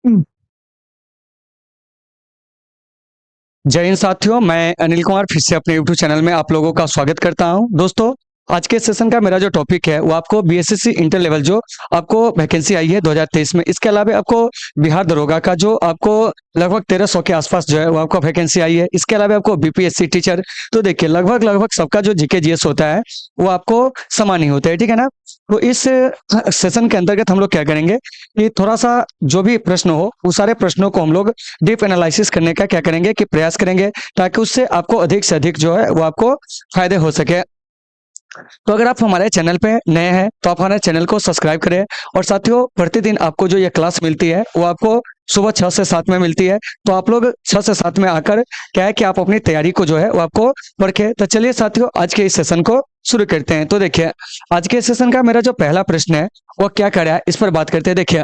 हम्म। जय हिंद साथियों, मैं अनिल कुमार फिर से अपने यूट्यूब चैनल में आप लोगों का स्वागत करता हूं। दोस्तों, आज के सेशन का मेरा जो टॉपिक है वो आपको बीएसएससी इंटर लेवल जो आपको वैकेंसी आई है 2023 में, इसके अलावा आपको बिहार दरोगा का जो आपको लगभग 1300 के आसपास जो है वो आपको वैकेंसी आई है। इसके अलावा आपको बीपीएससी टीचर, तो देखिए लगभग लगभग सबका जो जीके जीएस होता है वो आपको समान ही होता है, ठीक है ना। तो इस सेशन के अंतर्गत हम लोग क्या करेंगे कि थोड़ा सा जो भी प्रश्न हो उस सारे प्रश्नों को हम लोग डीप एनालिसिस करने का क्या करेंगे कि प्रयास करेंगे, ताकि उससे आपको अधिक से अधिक जो है वो आपको फायदे हो सके। तो अगर आप हमारे चैनल पे नए हैं तो आप हमारे चैनल को सब्सक्राइब करें। और साथियों, प्रतिदिन आपको जो ये क्लास मिलती है वो आपको सुबह 6 से 7 में मिलती है। तो आप लोग 6 से 7 में आकर क्या है कि आप अपनी तैयारी को जो है वो आपको परखें। तो चलिए साथियों, आज के इस सेशन को शुरू करते हैं। तो देखिए, आज के सेशन का मेरा जो पहला प्रश्न है वो क्या कर रहा है, इस पर बात करते हैं। देखिए,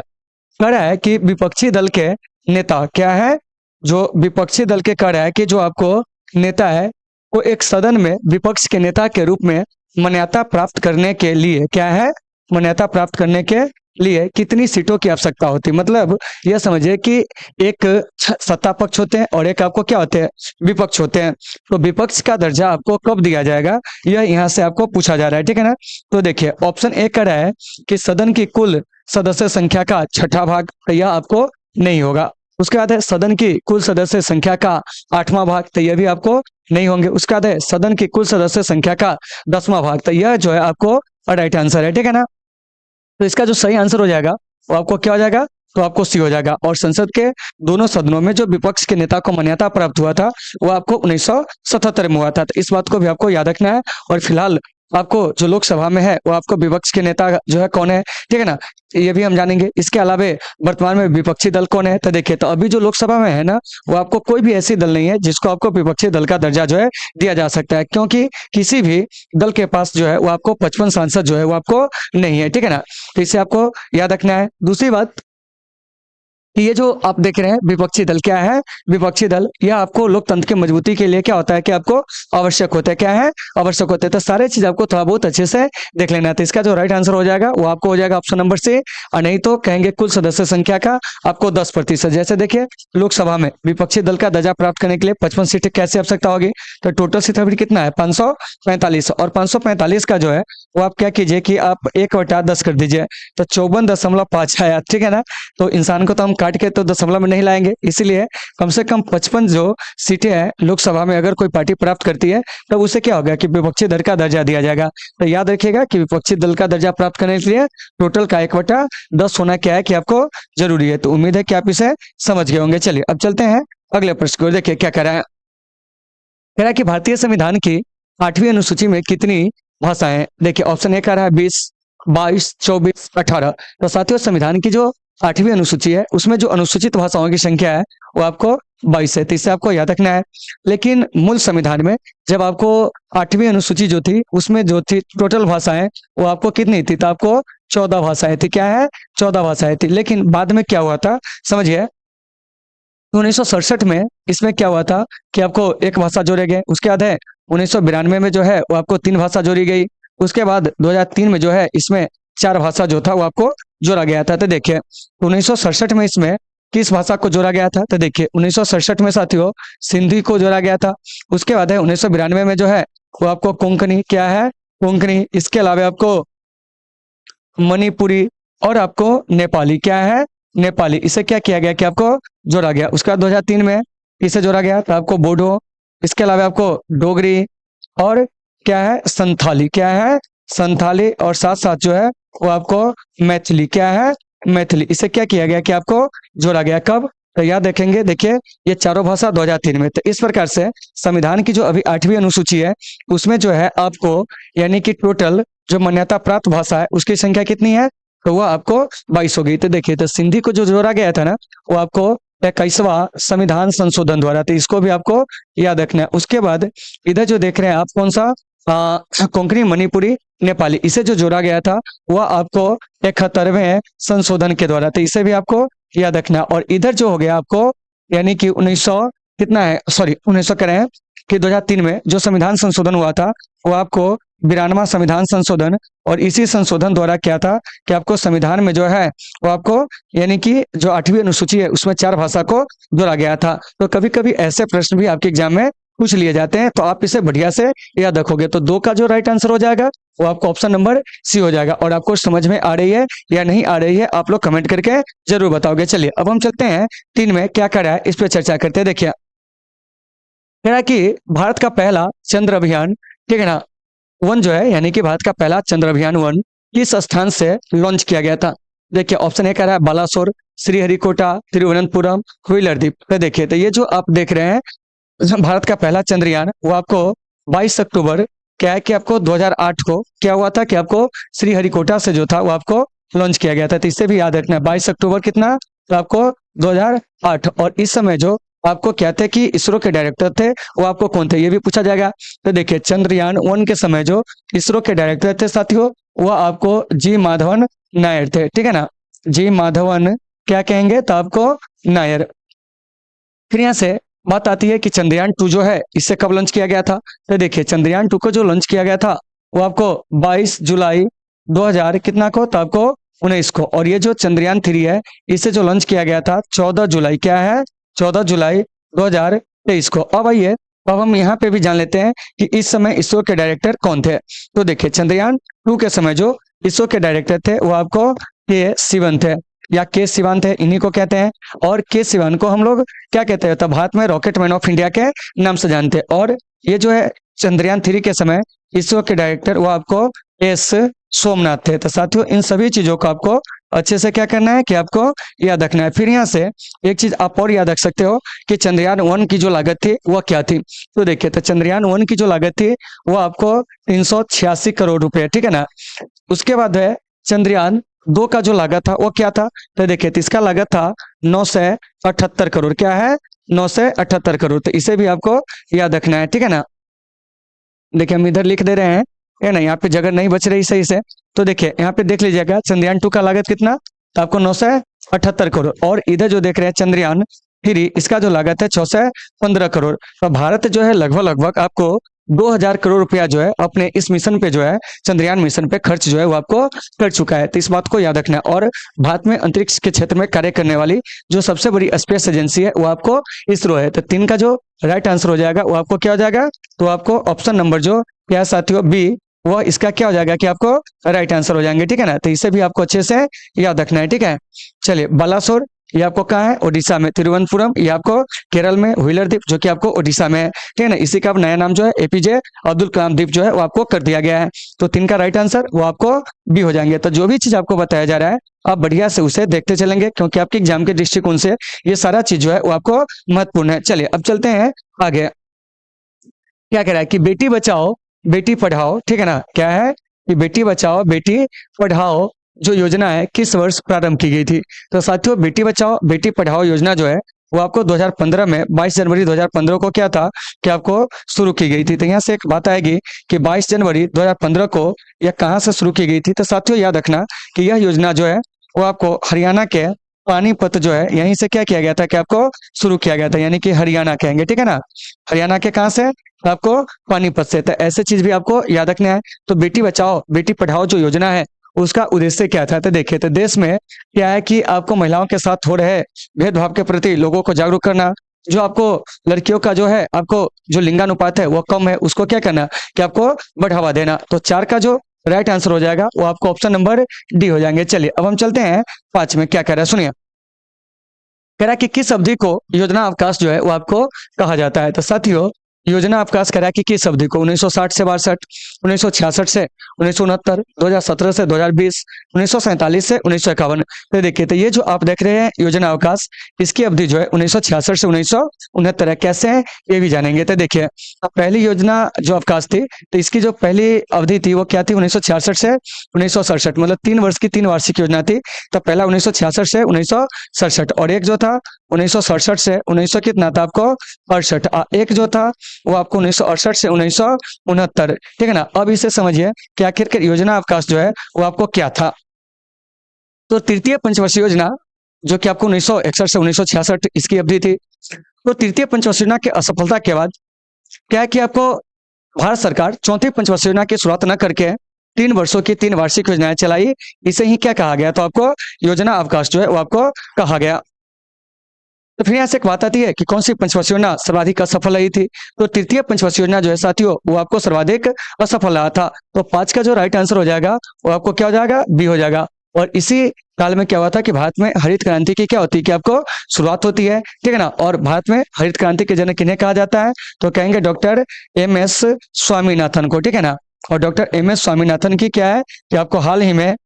कह रहा है कि विपक्षी दल के नेता क्या है, जो विपक्षी दल के कह रहा है कि जो आपको नेता है वो एक सदन में विपक्ष के नेता के रूप में मान्यता प्राप्त करने के लिए क्या है, मान्यता प्राप्त करने के लिए कितनी सीटों की आवश्यकता होती है। मतलब यह समझिए कि एक सत्ता पक्ष होते हैं और एक आपको क्या होते हैं, विपक्ष होते हैं। तो विपक्ष का दर्जा आपको कब दिया जाएगा, यह यहाँ से आपको पूछा जा रहा है, ठीक है ना। तो देखिए, ऑप्शन ए कह रहा है कि सदन की कुल सदस्य संख्या का छठा भाग, तो यह आपको नहीं होगा। उसके बाद है सदन की कुल सदस्य संख्या का 8वां भाग, तो यह भी आपको नहीं होंगे। उसके बाद है सदन की कुल सदस्य संख्या का 10वां भाग, तो यह जो है आपको राइट आंसर है, ठीक है ना। तो इसका जो सही आंसर हो जाएगा वो आपको क्या हो जाएगा, तो आपको सी हो जाएगा। और संसद के दोनों सदनों में जो विपक्ष के नेता को मान्यता प्राप्त हुआ था वो आपको 1977 में हुआ था। तो इस बात को भी आपको याद रखना है। और फिलहाल आपको जो लोकसभा में है वो आपको विपक्ष के नेता जो है कौन है, ठीक है ना, ये भी हम जानेंगे। इसके अलावा वर्तमान में विपक्षी दल कौन है, तो देखिए, तो अभी जो लोकसभा में है ना वो आपको कोई भी ऐसी दल नहीं है जिसको आपको विपक्षी दल का दर्जा जो है दिया जा सकता है, क्योंकि किसी भी दल के पास जो है वो आपको 55 सांसद जो है वो आपको नहीं है, ठीक है ना। तो इसे आपको याद रखना है। दूसरी बात कि ये जो आप देख रहे हैं विपक्षी दल क्या है, विपक्षी दल यह आपको लोकतंत्र की मजबूती के लिए क्या होता है कि आपको आवश्यक होता है, क्या है, आवश्यक होते हैं। तो सारे चीज आपको थोड़ा बहुत अच्छे से देख लेना है। तो इसका जो राइट आंसर हो जाएगा वो आपको हो जाएगा ऑप्शन नंबर से। और नहीं तो कहेंगे कुल सदस्य संख्या का आपको 10%। जैसे देखिए, लोकसभा में विपक्षी दल का दर्जा प्राप्त करने के लिए 55 सीटें कैसे आवश्यकता होगी, तो टोटल सीट अभी कितना है, 545। और 545 का जो है वो आप क्या कीजिए कि आप 1/10 कर दीजिए, तो 54.5 आया, ठीक है ना। तो इंसान को तो हम काट के तो दशमलव में नहीं लाएंगे, इसीलिए कम से कम 55 जो सीटें हैं लोकसभा में अगर कोई पार्टी प्राप्त करती है तब उसे क्या होगा कि विपक्षी दल का दर्जा दिया जाएगा। तो याद रखिएगा कि विपक्षी दल का दर्जा प्राप्त करने के लिए टोटल का 1/10 होना क्या है कि आपको जरूरी है। तो उम्मीद है कि आप इसे समझ गए होंगे। चलिए अब चलते हैं अगले प्रश्न को। देखिए क्या कह रहा है, कह रहा है कि भारतीय संविधान की 8वीं अनुसूची में कितनी भाषाएं हैं। देखिए, ऑप्शन ए कह रहा है 20, 22, 24, 18। तो साथियों, संविधान की जो 8वीं अनुसूची है उसमें जो अनुसूचित भाषाओं की संख्या है वो आपको 22 है। तो इसे आपको याद रखना है। लेकिन मूल संविधान में जब आपको 8वीं अनुसूची जो थी उसमें जो थी टोटल भाषाएं वो आपको कितनी थी, तो आपको 14 भाषाएं थी। क्या है, 14 भाषाएं थी। लेकिन बाद में क्या हुआ था, समझिए, 1967 में इसमें क्या हुआ था कि आपको एक भाषा जोड़े गए। उसके बाद है 1992 में जो है वो आपको 3 भाषा जोड़ी गई। उसके बाद 2003 में जो है इसमें 4 भाषा जो था वो आपको जोड़ा गया था। तो देखिए, 1967 में इसमें किस भाषा को जोड़ा गया था, तो देखिए 1967 में साथियों सिंधी को जोड़ा गया था। उसके बाद है 1992 में जो है वो आपको कोंकणी, क्या है, कोंकणी। इसके अलावा आपको मणिपुरी और आपको नेपाली, क्या है, नेपाली। इसे क्या किया गया कि आपको जोड़ा गया। उसके बाद 2003 में इसे जोड़ा गया तो आपको बोडो, इसके अलावा आपको डोगरी और क्या है, संथाली, क्या है, संथाली। और साथ साथ जो है वो आपको मैथिली, क्या है, मैथिली। इसे क्या किया गया कि आपको जोड़ा गया। कब, तो याद रखेंगे। देखिए, ये चारों भाषा 2003 में। तो इस प्रकार से संविधान की जो अभी 8वीं अनुसूची है उसमें जो है आपको यानी कि टोटल जो मान्यता प्राप्त भाषा है उसकी संख्या कितनी है, तो वह आपको 22 हो गई। तो देखिए, तो सिंधी को जो जोड़ा गया था ना वो आपको 21वां संविधान संशोधन द्वारा, तो इसको भी आपको याद रखना है। उसके बाद इधर जो देख रहे हैं आप कौन सा, कोंकणी, मणिपुरी, नेपाली, इसे जो जोड़ा गया था वह आपको 71वें संशोधन के द्वारा, तो इसे भी आपको याद रखना है। और इधर जो हो गया आपको यानी कि 1900 कितना है, सॉरी 1900 कह रहे हैं कि 2003 में जो संविधान संशोधन हुआ था वो आपको 92वां संविधान संशोधन, और इसी संशोधन द्वारा क्या था कि आपको संविधान में जो है वो आपको यानी कि जो 8वीं अनुसूची है उसमें 4 भाषा को जोड़ा गया था। तो कभी कभी ऐसे प्रश्न भी आपके एग्जाम में पूछ लिए जाते हैं, तो आप इसे बढ़िया से याद रखोगे। तो 2 का जो राइट आंसर हो जाएगा वो आपको ऑप्शन नंबर सी हो जाएगा। और आपको समझ में आ रही है या नहीं आ रही है आप लोग कमेंट करके जरूर बताओगे। चलिए अब हम चलते हैं 3 में क्या क्या है इस पर चर्चा करते हैं। देखिए कह रहा है कि भारत का पहला चंद्र अभियान, ठीक है ना, 1 जो है यानी कि भारत का पहला चंद्र अभियान 1 किस स्थान से लॉन्च किया गया था। देखिए ऑप्शन ए कह रहा है बालासोर, श्रीहरिकोटा, तिरुवनंतपुरम, व्हीलर द्वीप। तो देखिए तो ये जो आप देख रहे हैं भारत का पहला चंद्रयान वो आपको 22 अक्टूबर क्या है कि आपको 2008 को क्या हुआ था कि आपको श्रीहरिकोटा से जो था वो आपको लॉन्च किया गया था। तो इससे भी याद रखना है 22 अक्टूबर कितना, तो आपको 2008। और इस समय जो आपको क्या थे कि इसरो के डायरेक्टर थे वो आपको कौन थे ये भी पूछा जाएगा। तो देखिए चंद्रयान 1 के समय जो इसरो के डायरेक्टर थे साथियों वो आपको जी माधवन नायर थे, ठीक है ना, जी माधवन क्या कहेंगे तो आपको नायर। फिर यहाँ से बात आती है कि चंद्रयान 2 जो है इससे कब लॉन्च किया गया था। तो देखिए चंद्रयान 2 को जो लॉन्च किया गया था वो आपको 22 जुलाई 2000 कितना को, तो आपको 19 को। और ये जो चंद्रयान 3 है इसे जो लॉन्च किया गया था 14 जुलाई क्या है 14 जुलाई 2023 को। अब आइए अब हम यहाँ पे भी जान लेते हैं कि इस समय इसरो के डायरेक्टर कौन थे। तो देखिए चंद्रयान 2 के समय जो इसरो के डायरेक्टर थे वो आपको के सिवन थे या के सिवान थे, इन्हीं को कहते हैं। और के सिवान को हम लोग क्या कहते हैं तो भारत में रॉकेट मैन ऑफ इंडिया के नाम से जानते हैं। और ये जो है चंद्रयान 3 के समय इसरो के डायरेक्टर वो आपको एस सोमनाथ थे। तो साथियों इन सभी चीजों को आपको अच्छे से क्या करना है कि आपको याद रखना है। फिर यहाँ से एक चीज आप और याद रख सकते हो कि चंद्रयान 1 की जो लागत थी वो क्या थी। तो देखिए तो चंद्रयान 1 की जो लागत थी वो आपको 386 करोड़ रुपए, ठीक है ना। उसके बाद है चंद्रयान 2 का जो लागत था वो क्या था। तो देखिए तो इसका लागत था 978 करोड़, क्या है 978 करोड़। तो इसे भी आपको याद रखना है, ठीक है ना। देखिए हम इधर लिख दे रहे हैं है ना, यहाँ पे जगह नहीं बच रही सही से। तो देखिए यहाँ पे देख लीजिएगा चंद्रयान 2 का लागत कितना, तो आपको 978 करोड़। और इधर जो देख रहे हैं चंद्रयान 3 इसका जो लागत है 615 करोड़। तो भारत जो है लगभग लगभग आपको 2000 करोड़ रुपया जो है अपने इस मिशन पे जो है चंद्रयान मिशन पे खर्च जो है वो आपको कर चुका है। तो इस बात को याद रखना है। और भारत में अंतरिक्ष के क्षेत्र में कार्य करने वाली जो सबसे बड़ी स्पेस एजेंसी है वो आपको इसरो है। तो 3 का जो राइट आंसर हो जाएगा वो आपको क्या हो जाएगा, तो आपको ऑप्शन नंबर जो क्या है साथियों बी, वो इसका क्या हो जाएगा कि आपको राइट आंसर हो जाएंगे, ठीक है ना। तो इसे भी आपको अच्छे से याद रखना है, ठीक है। चलिए बालासोर ये आपको कहाँ है, ओडिशा में। तिरुवनंतपुरम ये आपको केरल में। व्हीलर द्वीप जो कि आपको ओडिशा में है, ठीक है ना। इसी का नया नाम जो है एपीजे अब्दुल कलाम द्वीप जो है वो आपको कर दिया गया है। तो 3 का राइट आंसर वो आपको बी हो जाएंगे। तो जो भी चीज आपको बताया जा रहा है आप बढ़िया से उसे देखते चलेंगे क्योंकि आपके एग्जाम के दृष्टिकोण से ये सारा चीज जो है वो आपको महत्वपूर्ण है। चलिए अब चलते हैं आगे। क्या कह रहा है कि बेटी बचाओ बेटी पढ़ाओ, ठीक है ना। क्या है कि बेटी बचाओ बेटी पढ़ाओ जो योजना है किस वर्ष प्रारंभ की गई थी। तो साथियों बेटी बचाओ बेटी पढ़ाओ योजना जो है वो आपको 2015 में 22 जनवरी 2015 को क्या था कि आपको शुरू की गई थी। तो यहाँ से एक बात आएगी कि 22 जनवरी 2015 को यह कहाँ से शुरू की गई थी। तो साथियों याद रखना कि यह योजना जो है वो आपको हरियाणा के पानीपत जो है यहीं से क्या किया गया था कि आपको शुरू किया गया था, यानी कि हरियाणा कहेंगे, ठीक है ना। हरियाणा के कहाँ से, तो आपको पानीपत से। तो ऐसे चीज भी आपको याद रखना है। तो बेटी बचाओ बेटी पढ़ाओ जो योजना है उसका उद्देश्य क्या था। तो देखिए तो देश में क्या है कि आपको महिलाओं के साथ हो रहे भेदभाव के प्रति लोगों को जागरूक करना, जो आपको लड़कियों का जो है आपको जो लिंगानुपात है वो कम है उसको क्या करना कि आपको बढ़ावा देना। तो 4 का जो राइट आंसर हो जाएगा वो आपको ऑप्शन नंबर डी हो जाएंगे। चलिए अब हम चलते हैं 5 में। क्या कह रहा है सुनिए, कह रहा है कि किस अवधि को योजना अवकाश जो है वो आपको कहा जाता है। तो साथियों योजना अवकाश कह रहा है कि किस अवधि को, 1960 से 62, 1966 से 1969, 2017 से 2020, 1947 से 1951। तो देखिए तो ये जो आप देख रहे हैं योजना अवकाश इसकी अवधि जो है 1966 से 1969 है। कैसे है ये भी जानेंगे। तो देखिए अब पहली योजना जो अवकाश थी तो इसकी जो पहली अवधि थी वो क्या थी 1966 से 1967, मतलब 3 वर्ष की 3 वार्षिक योजना थी। तो पहला 1966 से 1967 और एक जो था 1967 से 1900 कितना था आपको 68, एक जो था वो आपको 1968 से 1969, ठीक है ना। अब इसे समझिए कि आखिर योजना अवकाश जो है वो आपको क्या था। तो तृतीय पंचवर्षीय योजना जो कि आपको 1961 से 1966 इसकी अवधि थी। तो तृतीय पंचवर्षीय योजना की असफलता के बाद क्या है कि आपको भारत सरकार चौथी पंचवर्षीय योजना की शुरुआत न करके 3 वर्षों की 3 वार्षिक योजनाएं चलाई। इसे ही क्या कहा गया? तो आपको योजना अवकाश जो है वो आपको कहा गया। तो फिर यहाँ से एक बात आती है कि कौन सी पंचवर्षीय योजना सर्वाधिक असफल रही थी? तो तृतीय पंचवर्षीय योजना जो है साथियों वो आपको सर्वाधिक असफल रहा था। तो 5 का जो राइट आंसर हो जाएगा वो आपको क्या हो जाएगा? बी हो जाएगा। और इसी काल में क्या हुआ था कि भारत में हरित क्रांति की क्या होती है कि आपको शुरुआत होती है, ठीक है ना। और भारत में हरित क्रांति के जनक किन्हें कहा जाता है? तो कहेंगे डॉक्टर एम.एस. स्वामीनाथन को, ठीक है ना। और डॉक्टर एम.एस. स्वामीनाथन की क्या है कि आपको हाल ही में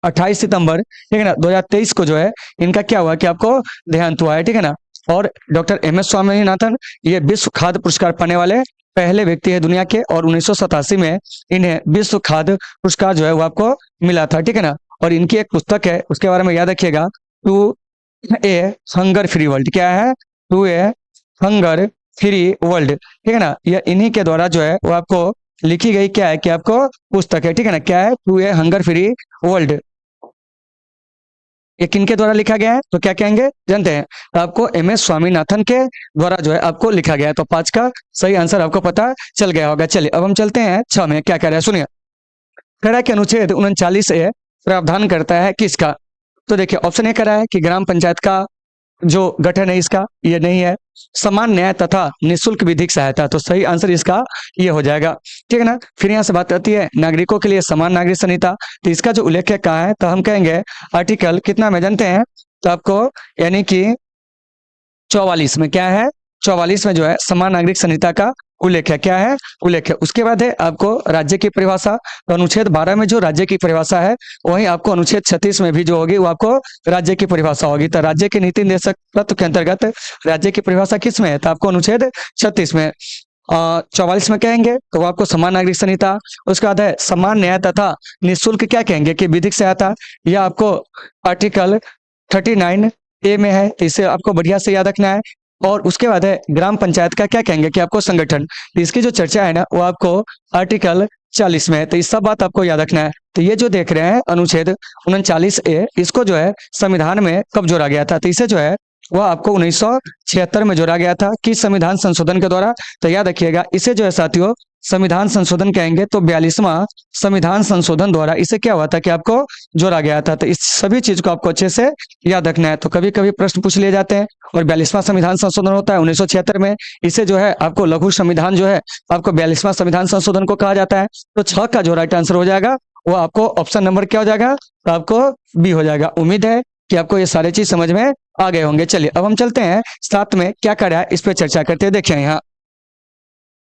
28 सितंबर, ठीक है ना, 2023 को जो है इनका क्या हुआ कि आपको देहांत हुआ है, ठीक है ना। और डॉक्टर एम.एस. स्वामीनाथन ये विश्व खाद्य पुरस्कार पाने वाले पहले व्यक्ति है दुनिया के, और 1987 में इन्हें विश्व खाद्य पुरस्कार जो है वो आपको मिला था, ठीक है ना। और इनकी एक पुस्तक है, उसके बारे में याद रखिएगा, to a hunger free world. क्या है? To a hunger free world, ठीक है ना। यह इन्हीं के द्वारा जो है वो आपको लिखी गई क्या है कि आपको पुस्तक है, ठीक है ना। क्या है? To a hunger free world. ये किनके द्वारा लिखा गया है? तो क्या कहेंगे जानते हैं? तो आपको एम.एस. स्वामीनाथन के द्वारा जो है आपको लिखा गया है। तो 5 का सही आंसर आपको पता चल गया होगा। चलिए अब हम चलते हैं 6 में। क्या कह रहा है सुनिए। कह रहा है कि अनुच्छेद 39A प्रावधान करता है किसका? तो देखिए ऑप्शन ए कह रहा है कि ग्राम पंचायत का जो गठन है इसका, ये नहीं है। समान न्याय तथा निःशुल्क विधिक सहायता, तो सही आंसर इसका ये हो जाएगा, ठीक है ना। फिर यहाँ से बात आती है नागरिकों के लिए समान नागरिक संहिता, तो इसका जो उल्लेख है कहाँ है? तो हम कहेंगे आर्टिकल कितना में जानते हैं? तो आपको यानी कि 44 में। क्या है? 44 में जो है समान नागरिक संहिता का उल्लेख है। क्या है? उल्लेख है। उसके बाद है आपको राज्य की परिभाषा। तो अनुच्छेद 12 में जो राज्य की परिभाषा है वहीं आपको अनुच्छेद 36 में भी जो होगी वो आपको राज्य की परिभाषा होगी। तो राज्य के नीति निर्देशक तत्व के अंतर्गत राज्य की परिभाषा किस में है? तो आपको अनुच्छेद 36 में। 44 में कहेंगे तो वो आपको समान नागरिक संहिता। उसके बाद है समान न्याय तथा निःशुल्क क्या कहेंगे कि विधिक सहायता, यह आपको आर्टिकल 39A में है। तो इसे आपको बढ़िया से याद रखना है। और उसके बाद है ग्राम पंचायत का क्या कहेंगे कि आपको संगठन, तो इसकी जो चर्चा है ना वो आपको आर्टिकल 40 में है। तो इस सब बात आपको याद रखना है। तो ये जो देख रहे हैं अनुच्छेद 39A, इसको जो है संविधान में कब जोड़ा गया था? तो इसे जो है वह आपको 1976 में जोड़ा गया था कि संविधान संशोधन के द्वारा। तो याद रखिएगा इसे जो है साथियों संविधान संशोधन कहेंगे। तो 42वां संविधान संशोधन द्वारा इसे क्या हुआ था कि आपको जोड़ा गया था। तो इस सभी चीज को आपको अच्छे से याद रखना है। तो कभी कभी प्रश्न पूछ लिए जाते हैं। और 42वां संविधान संशोधन होता है 1976 में। इसे जो है आपको लघु संविधान जो है आपको 42वां संविधान संशोधन को कहा जाता है। तो 6 का जो राइट आंसर हो जाएगा वो आपको ऑप्शन नंबर क्या हो जाएगा? तो आपको बी हो जाएगा। उम्मीद है कि आपको ये सारे चीज समझ में आ गए होंगे। चलिए अब हम चलते हैं 7 में। क्या कर रहा है इस पे चर्चा करते हैं। देखिए यहाँ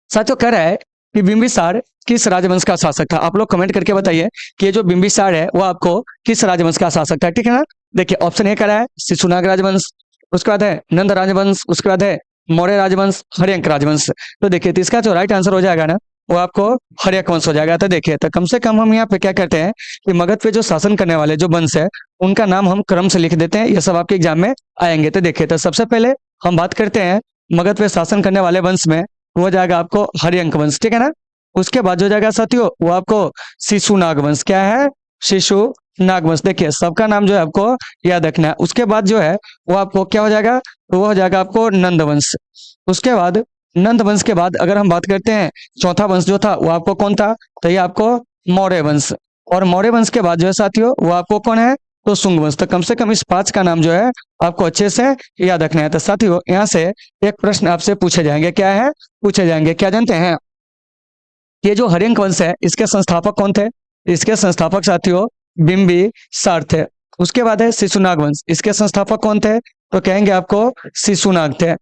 साथियों कह रहा है कि बिंबिसार किस राजवंश का शासक था? आप लोग कमेंट करके बताइए कि ये जो बिंबिसार है वो आपको किस राजवंश का शासक था, ठीक है ना। देखिए ऑप्शन ए कह रहा है शिशुनाग राजवंश, उसके बाद है नंद राजवंश, उसके बाद है मौर्य राजवंश, हर्यंक राजवंश। तो देखिए तो इसका जो राइट आंसर हो जाएगा ना वो आपको हर्यक वंश हो जाएगा। तो देखिए तो कम से कम हम यहाँ पे क्या करते हैं कि मगध पे जो शासन करने वाले जो वंश है उनका नाम हम क्रम से लिख देते हैं। ये सब आपके एग्जाम में आएंगे। तो देखिए तो सबसे पहले हम बात करते हैं मगध पे शासन करने वाले वंश में, वो जाएगा आपको हर्यंक वंश, ठीक है ना। उसके बाद जो जाएगा साथियों वो आपको शिशुनाग वंश। क्या है? शिशुनाग वंश। देखिए सबका नाम जो है आपको याद रखना है। उसके बाद जो है वो आपको क्या हो जाएगा? तो वो हो जाएगा आपको नंद वंश। उसके बाद नंद वंश के बाद अगर हम बात करते हैं चौथा वंश जो था वो आपको कौन था? तो ये आपको मौर्य वंश। और मौर्य वंश के बाद जो है साथियों वो आपको कौन है? तो शुंग वंश। तो कम से कम इस 5 का नाम जो है आपको अच्छे से याद रखना है। तो साथियों यहाँ से एक प्रश्न आपसे पूछे जाएंगे। क्या है? पूछे जाएंगे। क्या जानते हैं? ये जो हर्यंक वंश है इसके संस्थापक कौन थे? इसके संस्थापक साथियों बिंबिसार थे। उसके बाद है शिशुनाग वंश, इसके संस्थापक कौन थे? तो कहेंगे आपको शिशुनाग थे।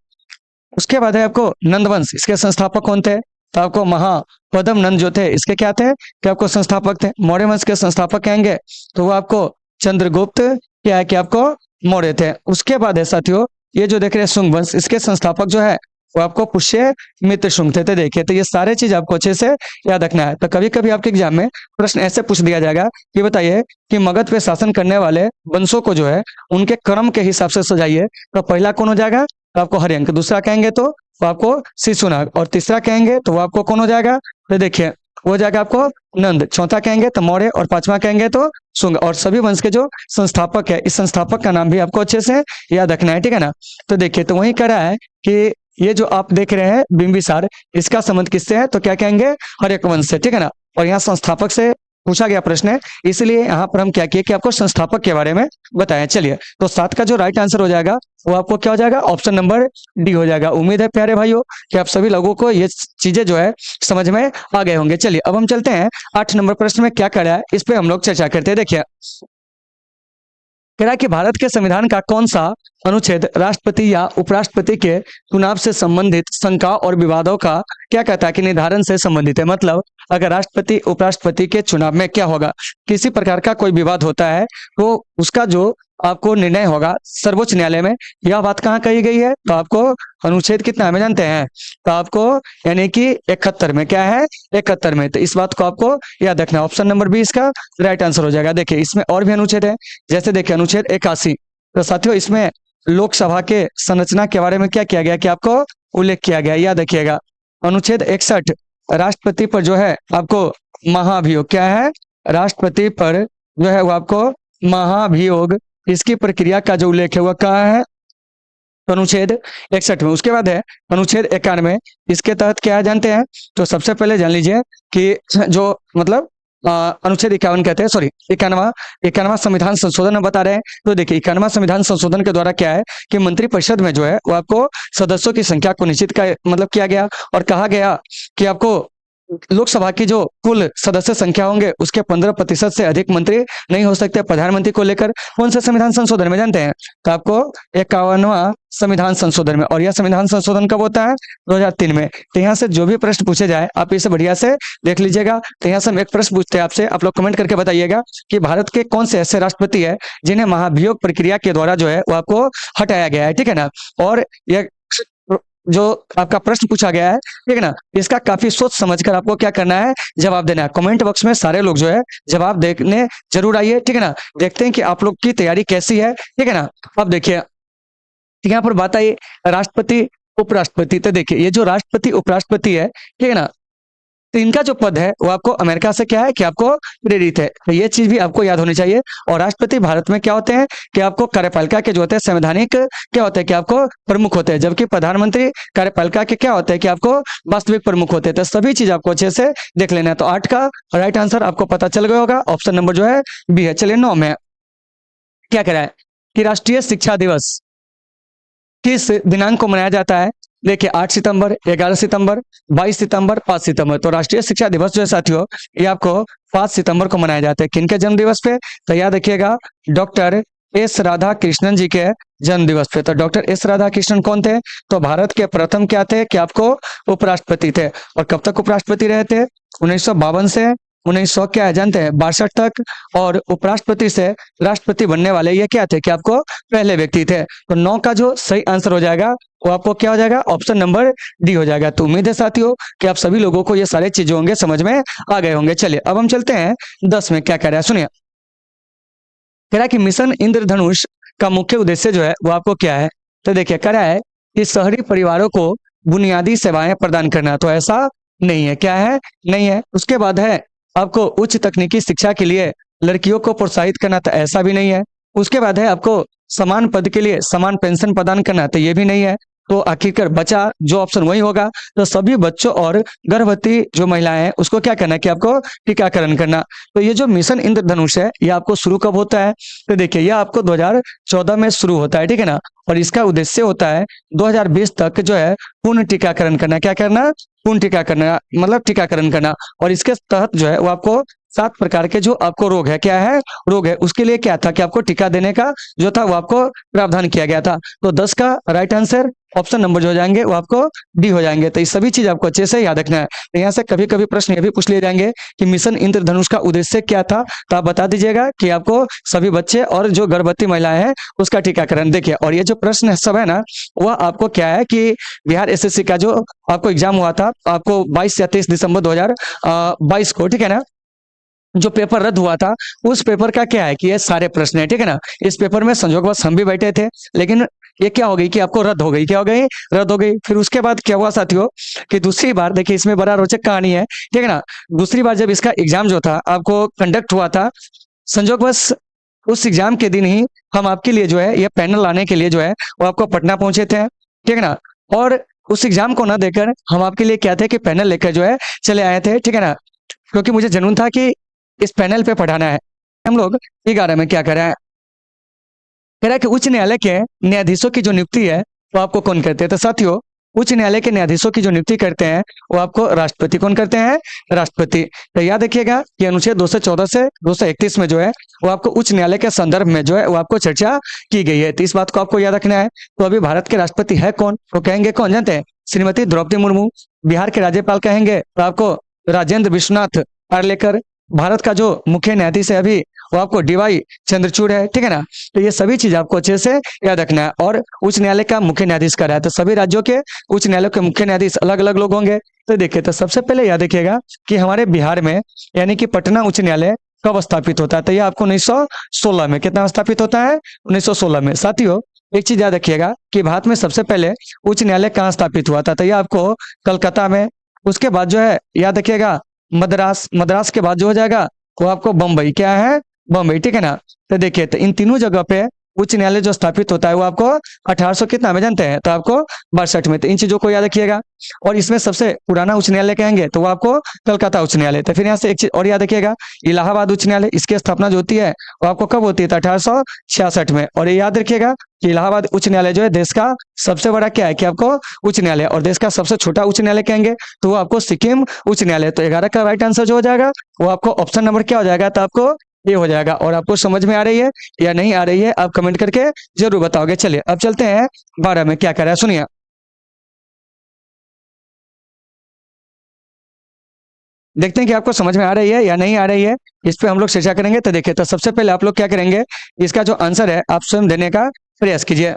उसके बाद है आपको नंद वंश, इसके संस्थापक कौन थे? तो आपको महापद्म नंद जो थे इसके क्या थे कि आपको संस्थापक थे। मौर्य वंश के संस्थापक कहेंगे तो वो आपको चंद्रगुप्त क्या है कि आपको मौर्य थे। उसके बाद है साथियों ये जो देख रहे हैं शुंग वंश, इसके संस्थापक जो है वो आपको पुष्य मित्र शुंग थे। तो देखिए तो ये सारे चीज आपको अच्छे से याद रखना है। तो कभी कभी आपके एग्जाम में प्रश्न ऐसे पूछ दिया जाएगा कि बताइए कि मगध पे शासन करने वाले वंशों को जो है उनके क्रम के हिसाब से सजाइए। तो पहला कौन हो जाएगा? तो आपको हर्यंक। दूसरा कहेंगे तो वो आपको शिशुनाग। और तीसरा कहेंगे तो वो आपको कौन हो जाएगा? तो देखिए वो हो जाएगा आपको नंद। चौथा कहेंगे तो मौर्य। और 5वां कहेंगे तो शुंग। और सभी वंश के जो संस्थापक है इस संस्थापक का नाम भी आपको अच्छे से याद रखना है, ठीक है ना। तो देखिए तो वही कह रहा है कि ये जो आप देख रहे हैं बिंबिसार, इसका संबंध किससे है? तो क्या कहेंगे? हर्यकवंश से, ठीक है ना। और यहाँ संस्थापक से पूछा गया प्रश्न है, इसलिए यहाँ पर हम क्या किए कि आपको संस्थापक के बारे में बताएं। चलिए, तो 7 का जो राइट आंसर हो जाएगा वो आपको क्या हो जाएगा? ऑप्शन नंबर डी हो जाएगा। उम्मीद है प्यारे भाइयों कि आप सभी लोगों को ये चीजें जो है समझ में आ गए होंगे। चलिए अब हम चलते हैं 8 नंबर प्रश्न में क्या करा है, इस पे हम लोग चर्चा करते हैं। देखिए, कह रहा है कि भारत के संविधान का कौन सा अनुच्छेद राष्ट्रपति या उपराष्ट्रपति के चुनाव से संबंधित शंका और विवादों का क्या कहता है कि निर्धारण से संबंधित है। मतलब अगर राष्ट्रपति उपराष्ट्रपति के चुनाव में क्या होगा, किसी प्रकार का कोई विवाद होता है तो उसका जो आपको निर्णय होगा सर्वोच्च न्यायालय में, यह बात कहाँ कही गई है? तो आपको अनुच्छेद कितना में जानते हैं? तो आपको यानी कि 71 में, क्या है? 71 में। तो इस बात को आपको याद रखना। ऑप्शन नंबर बी इसका राइट आंसर हो जाएगा। देखिए, इसमें और भी अनुच्छेद है, जैसे देखिए अनुच्छेद 81। तो साथियों, इसमें लोकसभा के संरचना के बारे में क्या किया गया कि आपको उल्लेख किया गया, याद रखिएगा। अनुच्छेद 61 राष्ट्रपति पर जो है आपको महाभियोग, क्या है? राष्ट्रपति पर जो है वो आपको महाभियोग, इसकी प्रक्रिया का जो उल्लेख है वह कहाँ है? तो अनुच्छेद 61 में। उसके बाद है अनुच्छेद 91, इसके तहत क्या है जानते हैं? तो सबसे पहले जान लीजिए कि जो मतलब अनुच्छेद 51 कहते हैं, सॉरी 91वां संविधान संशोधन हम बता रहे हैं। तो देखिए, 91वां संविधान संशोधन के द्वारा क्या है कि मंत्रिपरिषद में जो है वो आपको सदस्यों की संख्या को निश्चित का मतलब किया गया और कहा गया कि आपको लोकसभा की जो कुल सदस्य संख्या होंगे उसके 15% से अधिक मंत्री नहीं हो सकते। प्रधानमंत्री को लेकर कौन से संविधान संशोधन में जानते हैं? तो आपको 51वां संविधान संशोधन में। और यह संविधान संशोधन कब होता है? 2003 में। तो यहाँ से जो भी प्रश्न पूछे जाए आप इसे बढ़िया से देख लीजिएगा। तो यहाँ से हम एक प्रश्न पूछते हैं आपसे, आप लोग कमेंट करके बताइएगा कि भारत के कौन से ऐसे राष्ट्रपति है जिन्हें महाभियोग प्रक्रिया के द्वारा जो है वो आपको हटाया गया है, ठीक है ना। और यह जो आपका प्रश्न पूछा गया है, ठीक है ना, इसका काफी सोच समझकर आपको क्या करना है, जवाब देना है। कमेंट बॉक्स में सारे लोग जो है जवाब देखने जरूर आइए, ठीक है ना। देखते हैं कि आप लोग की तैयारी कैसी है, ठीक है ना। अब देखिए यहाँ पर बात आई राष्ट्रपति उपराष्ट्रपति। तो देखिए, ये जो राष्ट्रपति उपराष्ट्रपति है, ठीक है ना, तो इनका जो पद है वो आपको अमेरिका से क्या है कि आपको प्रेरित है। तो ये चीज भी आपको याद होनी चाहिए। और राष्ट्रपति भारत में क्या होते हैं कि आपको कार्यपालिका के जो होते हैं संवैधानिक क्या होते हैं कि आपको प्रमुख होते हैं, जबकि प्रधानमंत्री कार्यपालिका के क्या होते हैं कि आपको वास्तविक प्रमुख होते हैं। तो सभी चीज आपको अच्छे से देख लेना है। तो 8 का राइट आंसर आपको पता चल गया होगा, ऑप्शन नंबर जो है बी है। चलिए 9 में क्या कह रहा है कि राष्ट्रीय शिक्षा दिवस किस दिनांक को मनाया जाता है? देखिए, 8 सितंबर, 11 सितंबर, 22 सितंबर, 5 सितंबर। तो राष्ट्रीय शिक्षा दिवस जो है साथियों, ये आपको 5 सितंबर को मनाया जाता है। किनके जन्म दिवस पे? तो याद रखिएगा, डॉक्टर एस राधा कृष्णन जी के जन्म दिवस पे। तो डॉक्टर एस राधा कृष्णन कौन थे? तो भारत के प्रथम क्या थे कि आपको उपराष्ट्रपति थे। और कब तक उपराष्ट्रपति रहे थे? 1952 से 1900 क्या है जानते हैं 62 तक। और उपराष्ट्रपति से राष्ट्रपति बनने वाले ये क्या थे कि आपको पहले व्यक्ति थे। तो 9 का जो सही आंसर हो जाएगा वो आपको क्या हो जाएगा? ऑप्शन नंबर डी हो जाएगा। तो उम्मीद है साथियों कि आप सभी लोगों को ये सारे चीजें होंगे समझ में आ गए होंगे। चलिए अब हम चलते हैं 10 में। क्या कह रहा है सुनिए, कह रहा है कि मिशन इंद्रधनुष का मुख्य उद्देश्य जो है वो आपको क्या है? तो देखिए, कह रहा है कि शहरी परिवारों को बुनियादी सेवाएं प्रदान करना। तो ऐसा नहीं है, क्या है? नहीं है। उसके बाद है आपको उच्च तकनीकी शिक्षा के लिए लड़कियों को प्रोत्साहित करना। तो ऐसा भी नहीं है। उसके बाद है आपको समान पद के लिए समान पेंशन प्रदान करना। तो ये भी नहीं है। तो आखिरकार बचा जो ऑप्शन वही होगा। तो सभी बच्चों और गर्भवती जो महिलाएं हैं उसको क्या करना है कि आपको टीकाकरण करना। तो ये जो मिशन इंद्रधनुष है ये आपको शुरू कब होता है? तो देखिए, यह आपको 2014 में शुरू होता है, ठीक है ना। और इसका उद्देश्य होता है 2020 तक जो है पूर्ण टीकाकरण करना। क्या करना? पूर्ण टीकाकरण, मतलब टीकाकरण करना। और इसके तहत जो है वो आपको 7 प्रकार के जो आपको रोग है, क्या है? रोग है, उसके लिए क्या था कि आपको टीका देने का जो था वो आपको प्रावधान किया गया था। तो 10 का राइट आंसर ऑप्शन नंबर जो हो जाएंगे वो आपको डी हो जाएंगे। तो ये सभी चीज आपको अच्छे से याद रखना है। तो यहाँ से कभी कभी प्रश्न ये भी पूछ लिए जाएंगे कि मिशन इंद्रधनुष का उद्देश्य क्या था, तो आप बता दीजिएगा कि आपको सभी बच्चे और जो गर्भवती महिलाएं हैं उसका टीकाकरण। देखिए, और ये जो प्रश्न सब है ना वह आपको क्या है कि बिहार एसएससी का जो आपको एग्जाम हुआ था आपको 22 या 23 दिसंबर 2022 को, ठीक है ना, जो पेपर रद्द हुआ था उस पेपर का क्या है कि ये सारे प्रश्न है, ठीक है ना। इस पेपर में संजोगवश हम भी बैठे थे, लेकिन ये क्या हो गई कि आपको रद्द हो गई। क्या हो गई? रद्द हो गई। फिर उसके बाद क्या हुआ साथियों कि दूसरी बार, देखिए इसमें बड़ा रोचक कहानी है, ठीक है ना। दूसरी बार जब इसका एग्जाम जो था आपको कंडक्ट हुआ था, संजोगवश उस एग्जाम के दिन ही हम आपके लिए जो है ये पैनल लाने के लिए जो है वो आपको पटना पहुंचे थे, ठीक है ना। और उस एग्जाम को ना देकर हम आपके लिए क्या थे कि पैनल लेकर जो है चले आए थे, ठीक है ना, क्योंकि मुझे जुनून था कि इस पैनल पे पढ़ाना है। हम लोग 11 में क्या कर रहे हैं, कह रहा है कि उच्च न्यायालय के न्यायाधीशों की जो नियुक्ति है वो आपको कौन करते हैं। तो साथियों, उच्च न्यायालय के न्यायाधीशों की जो नियुक्ति करते हैं वो आपको राष्ट्रपति कौन करते हैं, राष्ट्रपति। तो याद रखिएगा कि अनुच्छेद 214 से 231 में जो है वो आपको उच्च न्यायालय के संदर्भ में जो है वो आपको चर्चा की गई है। तो इस बात को आपको याद रखना है। तो अभी भारत के राष्ट्रपति है कौन, वो कहेंगे कौन जानते हैं, श्रीमती द्रौपदी मुर्मू। बिहार के राज्यपाल कहेंगे तो आपको राजेंद्र विश्वनाथ आर्लेकर। भारत का जो मुख्य न्यायाधीश है अभी वो आपको डीवाई चंद्रचूड़ है, ठीक है ना। तो ये सभी चीज आपको अच्छे से याद रखना है। और उच्च न्यायालय का मुख्य न्यायाधीश का है, तो सभी राज्यों के उच्च न्यायालय के मुख्य न्यायाधीश अलग अलग लोग होंगे। तो देखिए, तो सबसे पहले याद रखिएगा कि हमारे बिहार में यानी कि पटना उच्च न्यायालय कब स्थापित होता है। तो ये आपको 1916 में, कितना स्थापित होता है, 1916 में। साथियों, एक चीज याद रखिएगा कि भारत में सबसे पहले उच्च न्यायालय कहाँ स्थापित हुआ था। तो ये आपको कलकत्ता में। उसके बाद जो है याद रखिएगा मद्रास, मद्रास के बाद जो हो जाएगा वो आपको बम्बई, क्या है, बम्बई, ठीक है ना। तो देखिए, तो इन तीनों जगह पे उच्च न्यायालय जो स्थापित होता है वो आपको 1800 कितना में जानते हैं, तो आपको 62 में। तो इन चीजों को याद रखिएगा। और इसमें सबसे पुराना उच्च न्यायालय कहेंगे तो वो आपको कलकत्ता उच्च न्यायालय। तो फिर यहाँ से एक चीज और याद रखिएगा, इलाहाबाद उच्च न्यायालय, इसकी स्थापना जो होती है वो आपको कब होती है, तो 1866 में। और ये याद रखिएगा कि इलाहाबाद उच्च न्यायालय जो है देश का सबसे बड़ा क्या है कि आपको उच्च न्यायालय, और देश का सबसे छोटा उच्च न्यायालय कहेंगे तो वो आपको सिक्किम उच्च न्यायालय। तो 11 का राइट आंसर जो हो जाएगा वो आपको ऑप्शन नंबर क्या हो जाएगा, तो आपको ये हो जाएगा। और आपको समझ में आ रही है या नहीं आ रही है, आप कमेंट करके जरूर बताओगे। चलिए अब चलते हैं 12 में क्या कर रहा है, सुनिए। देखते हैं कि आपको समझ में आ रही है या नहीं आ रही है, इस पे हम लोग चर्चा करेंगे। तो देखिए, तो सबसे पहले आप लोग क्या करेंगे, इसका जो आंसर है आप स्वयं देने का प्रयास कीजिए।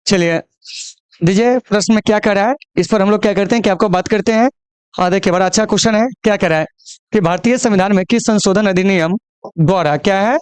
चलिए दीजिए, प्रश्न में क्या कर रहा है, इस पर हम लोग क्या करते हैं कि आपको बात करते हैं। हाँ देखिए, बड़ा अच्छा क्वेश्चन है। क्या कर रहा है कि भारतीय संविधान में किस संशोधन अधिनियम द्वारा क्या है,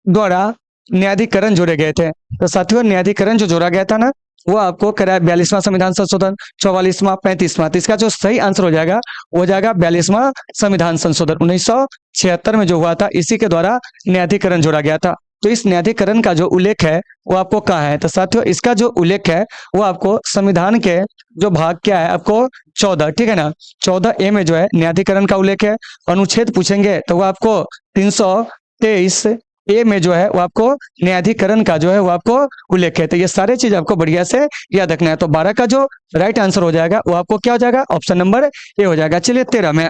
द्वारा न्यायाधिकरण जोड़े गए थे। तो साथियों, न्यायाधिकरण जो जोड़ा गया था ना वो आपको करा है 42वां संविधान संशोधन, 44वां, 35वां। तो इसका जो सही आंसर हो जाएगा वो हो जाएगा 42वां संविधान संशोधन 1976 में जो हुआ था, इसी के द्वारा न्यायाधिकरण जोड़ा गया था। तो इस न्यायाधिकरण का जो उल्लेख है वो आपको कहाँ है, तो साथियों इसका जो उल्लेख है वो आपको संविधान के जो भाग क्या है आपको 14, ठीक है ना, 14A में जो है न्यायाधिकरण का उल्लेख है। अनुच्छेद पूछेंगे तो वो आपको 323A में जो है वो आपको न्यायाधिकरण का जो है वो आपको उल्लेख है। तो ये सारे चीज आपको बढ़िया से याद रखना है। तो 12 का जो राइट आंसर हो जाएगा वो आपको क्या हो जाएगा, ऑप्शन नंबर ए हो जाएगा। चलिए 13 में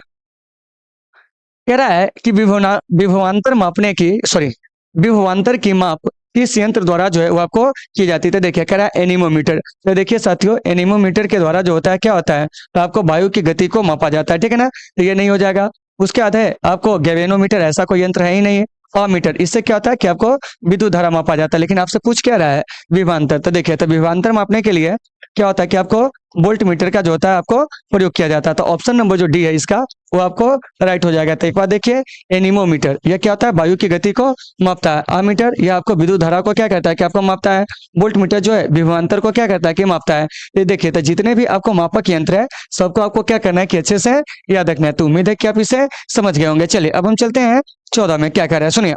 कह रहा है कि विभवांतर मापने की, सॉरी, विभवांतर की माप किस यंत्र द्वारा जो है वो आपको की जाती है। तो देखिए कह रहा है एनीमोमीटर। तो देखिए साथियों, एनीमोमीटर के द्वारा जो होता है क्या होता है, तो आपको वायु की गति को मापा जाता है, ठीक है ना। तो ये नहीं हो जाएगा। उसके बाद है आपको गैल्वेनोमीटर, ऐसा कोई यंत्र है ही नहीं है। अमीटर, इससे क्या होता है कि आपको विद्युत धारा मापा जाता है। लेकिन आपसे पूछ क्या रहा है, विभवांतर। तो देखिए, तो विभवांतर मापने के लिए क्या होता है कि आपको वोल्ट मीटर का जो होता है आपको प्रयोग किया जाता है। तो ऑप्शन नंबर जो डी है इसका वो आपको राइट हो जाएगा। तो एक बार देखिए, एनीमोमीटर यह क्या होता है, वायु की गति को मापता है। अमीटर यह आपको विद्युत धारा को क्या कहता है कि आपको मापता है। वोल्ट मीटर जो है विभवांतर को क्या कहता है कि मापता है। ये देखिए, तो जितने भी आपको मापक यंत्र है सबको आपको क्या करना है कि अच्छे से याद रखना है। तो उम्मीद है कि आप इसे समझ गए होंगे। चलिए अब हम चलते हैं 14 में क्या कर रहा है, सुनिए।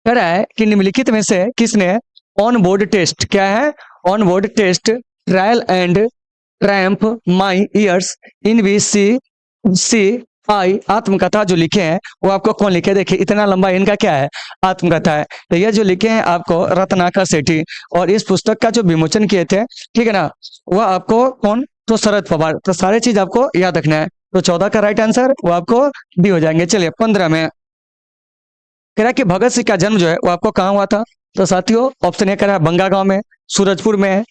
कह रहा है कि निम्नलिखित में से किसने ऑन बोर्ड टेस्ट, क्या है, on board test, trial and triumph, my years, in V C I, आत्मकथा जो लिखे हैं वो आपको कौन लिखे। देखिए इतना लंबा इनका क्या है, आत्मकथा है। तो ये जो लिखे हैं आपको रत्नाकर सेठी, और इस पुस्तक का जो विमोचन किए थे, ठीक है ना, वह आपको कौन, तो शरद पवार। तो सारे चीज आपको याद रखना है। तो 14 का राइट आंसर वो आपको डी हो जाएंगे। चलिए 15 में कह रहा है कि भगत सिंह का जन्म जो है वो आपको कहाँ हुआ था। तो साथियों ऑप्शन ए कह रहा है बंगा गांव में, सूरजपुर में,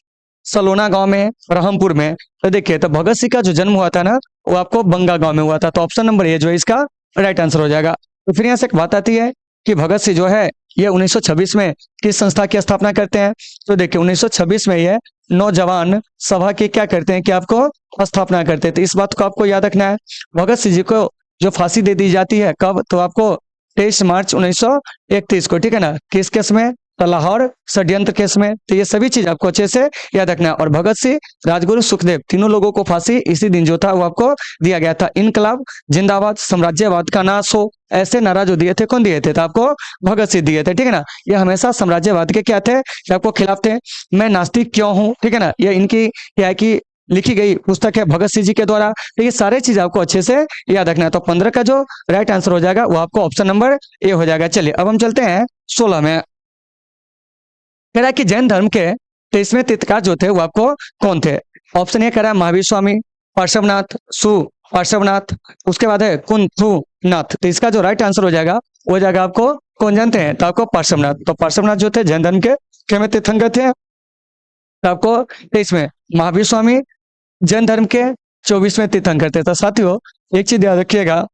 सलोना गांव में, रहमपुर में। तो देखिए, तो भगत सिंह का जो जन्म हुआ था ना वो आपको बंगा गांव में हुआ था। तो ऑप्शन नंबर ए जो है इसका राइट आंसर हो जाएगा। तो फिर यहाँ से एक बात आती है कि भगत सिंह जो है ये 1926 में किस संस्था की स्थापना करते हैं। तो देखिए 1926 में ये नौजवान सभा की क्या करते हैं कि आपको स्थापना करते हैं। तो इस बात को आपको याद रखना है। भगत सिंह जी को जो फांसी दे दी जाती है कब, तो आपको 23 मार्च 1931 को, ठीक है ना। किस केस में, लाहौर षड्यंत्र केस में। तो ये सभी चीज आपको अच्छे से याद रखना है। और भगत सिंह, राजगुरु, सुखदेव तीनों लोगों को फांसी इसी दिन जो था वो आपको दिया गया था। इनकलाब जिंदाबाद, साम्राज्यवाद का नाश हो, ऐसे नारा जो दिए थे, कौन दिए थे? तो आपको भगत सिंह दिए थे, ठीक है ना। ये हमेशा साम्राज्यवाद के क्या थे? कि आपको खिलाफ थे। मैं नास्तिक क्यों हूं, ठीक है ना, ये इनकी क्या है कि लिखी गई पुस्तक है भगत सिंह जी के द्वारा। तो ये सारे चीज आपको अच्छे से याद रखना है। तो 15 का जो राइट आंसर हो जाएगा वो आपको ऑप्शन नंबर ए हो जाएगा। चलिए अब हम चलते हैं 16 में। कह रहा है कि जैन धर्म के 23वें तीर्थंकर जो थे वो आपको कौन थे? ऑप्शन ए कह रहा है महावीर स्वामी, पार्श्वनाथ, सु पार्श्वनाथ, उसके बाद है कुंथु नाथ। तो इसका जो राइट आंसर हो जाएगा वो हो जाएगा आपको कौन जानते हैं? तो आपको पार्श्वनाथ। तो पार्श्वनाथ जो थे जैन धर्म के कितवें तीर्थंकर थे? तो आपको 23वें। महावीर स्वामी जैन धर्म के 24वें तीर्थंकर थे। तो साथियों एक चीज याद रखिएगा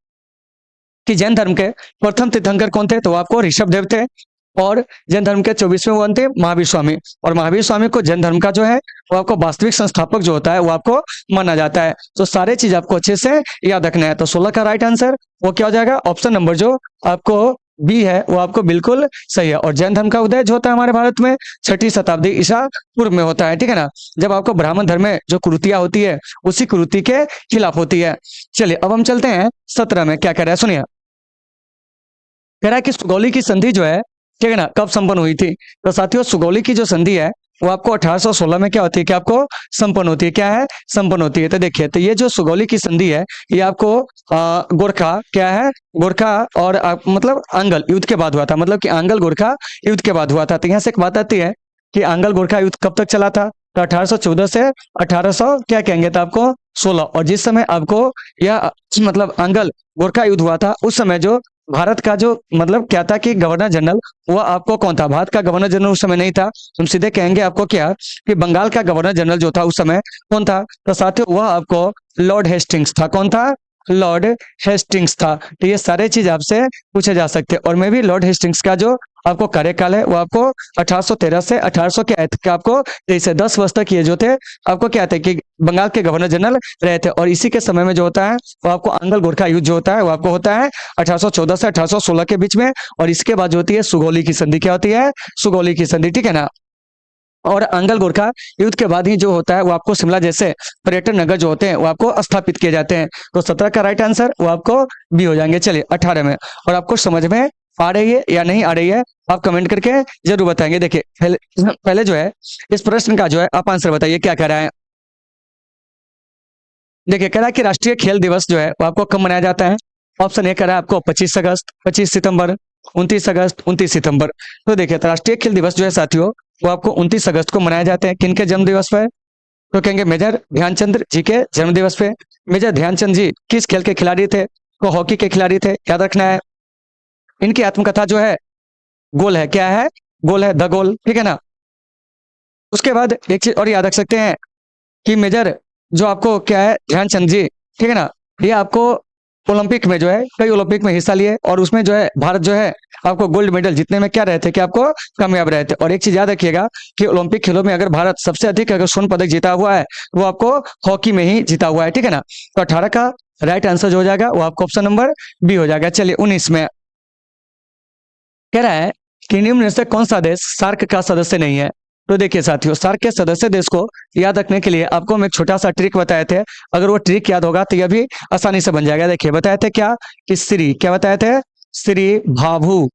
कि जैन धर्म के प्रथम तीर्थंकर कौन थे? तो आपको ऋषभदेव थे। और जैन धर्म के 24वें वन थे महावीर स्वामी। और महावीर स्वामी को जैन धर्म का जो है वो आपको वास्तविक संस्थापक जो होता है वो आपको माना जाता है। तो सारे चीज आपको अच्छे से याद रखना है। तो 16 का राइट आंसर वो क्या हो जाएगा? ऑप्शन नंबर जो आपको बी है वो आपको बिल्कुल सही है। और जैन धर्म का उदय जो होता है हमारे भारत में 6वीं शताब्दी ईसा पूर्व में होता है, ठीक है ना, जब आपको ब्राह्मण धर्म में जो कुरीतियां होती है उसी कुरीति के खिलाफ होती है। चलिए अब हम चलते हैं 17 में। क्या कह रहा है सुनिए। कह रहा है कि सुगौली की संधि जो है, ठीक है ना, कब संपन्न हुई थी? तो साथियों सुगौली की जो संधि है वो आपको 1816 में क्या होती है? कि आपको संपन्न होती है। क्या है? संपन्न होती है। तो देखिए, तो ये जो सुगौली की संधि है ये आपको गोरखा क्या है? गोरखा और मतलब आंगल युद्ध के बाद हुआ था। मतलब कि आंगल गोरखा युद्ध के बाद हुआ था। तो यहाँ से एक बात आती है कि आंगल गोरखा युद्ध कब तक चला था? तो 1814 से 1800 क्या कहेंगे? तो आपको 16। और जिस समय आपको यह मतलब आंगल गोरखा युद्ध हुआ था उस समय जो भारत का जो मतलब क्या था कि गवर्नर जनरल वह आपको कौन था? भारत का गवर्नर जनरल उस समय नहीं था। हम सीधे कहेंगे आपको क्या कि बंगाल का गवर्नर जनरल जो था उस समय कौन था? तो साथियों वह आपको लॉर्ड हेस्टिंग्स था। कौन था? लॉर्ड हेस्टिंग्स था। तो ये सारे चीज आपसे पूछे जा सकते हैं। और मैं भी लॉर्ड हेस्टिंग्स का जो आपको कार्यकाल है वो आपको 1813 से 1800 के आपको 10 वर्ष तक ये जो थे आपको क्या थे कि बंगाल के गवर्नर जनरल रहे थे। और इसी के समय में जो होता है वो आपको आंगल गोरखा युद्ध जो होता है वो आपको होता है 1814 से 1816 के बीच में। और इसके बाद जो होती है सुगौली की संधि। क्या होती है? सुगौली की संधि, ठीक है ना। और आंगल गोरखा युद्ध के बाद ही जो होता है वो आपको शिमला जैसे पर्यटन नगर जो होते हैं वो आपको स्थापित किए जाते हैं। तो 17 का राइट आंसर वो आपको बी हो जाएंगे। चलिए 18 में। और आपको समझ में आ रही है या नहीं आ रही है आप कमेंट करके जरूर बताएंगे। देखिए पहले जो है इस प्रश्न का जो है आप आंसर बताइए क्या कह रहा है। देखिए कह रहा है कि राष्ट्रीय खेल दिवस जो है वो आपको कब मनाया जाता है? ऑप्शन ए कह रहा है आपको 25 अगस्त, 25 सितंबर, 29 अगस्त, 29 सितंबर। तो देखिए तो राष्ट्रीय खेल दिवस जो है साथियों वो आपको 29 अगस्त को मनाए जाते हैं। किन के जन्म दिवस पर? तो कहेंगे मेजर ध्यानचंद जी के जन्म दिवस पे। मेजर ध्यानचंद जी किस खेल के खिलाड़ी थे? तो हॉकी के खिलाड़ी थे, याद रखना है। इनकी आत्मकथा जो है गोल है। क्या है? गोल है, द गोल, ठीक है ना। उसके बाद एक चीज और याद रख सकते हैं कि मेजर जो आपको क्या है ध्यानचंद जी, ठीक है ना, ये आपको ओलंपिक में जो है कई ओलंपिक में हिस्सा लिए और उसमें जो है भारत जो है आपको गोल्ड मेडल जीतने में क्या रहे थे कि आपको कामयाब रहे थे। और एक चीज याद रखिएगा कि ओलंपिक खेलों में अगर भारत सबसे अधिक अगर स्वर्ण पदक जीता हुआ है वो आपको हॉकी में ही जीता हुआ है, ठीक है ना। तो 18 का राइट आंसर जो हो जाएगा वो आपको ऑप्शन नंबर बी हो जाएगा। चलिए 19 में कह रहा है कि निम्न में से कौन सा देश सार्क का सदस्य नहीं है? तो देखिए साथियों सार्क के सदस्य देश को याद रखने के लिए आपको हम एक छोटा सा ट्रिक बताए थे। अगर वो ट्रिक याद होगा तो यह भी आसानी से बन जाएगा। देखिए बताए थे क्या कि क्या बताए थे? श्री भाभू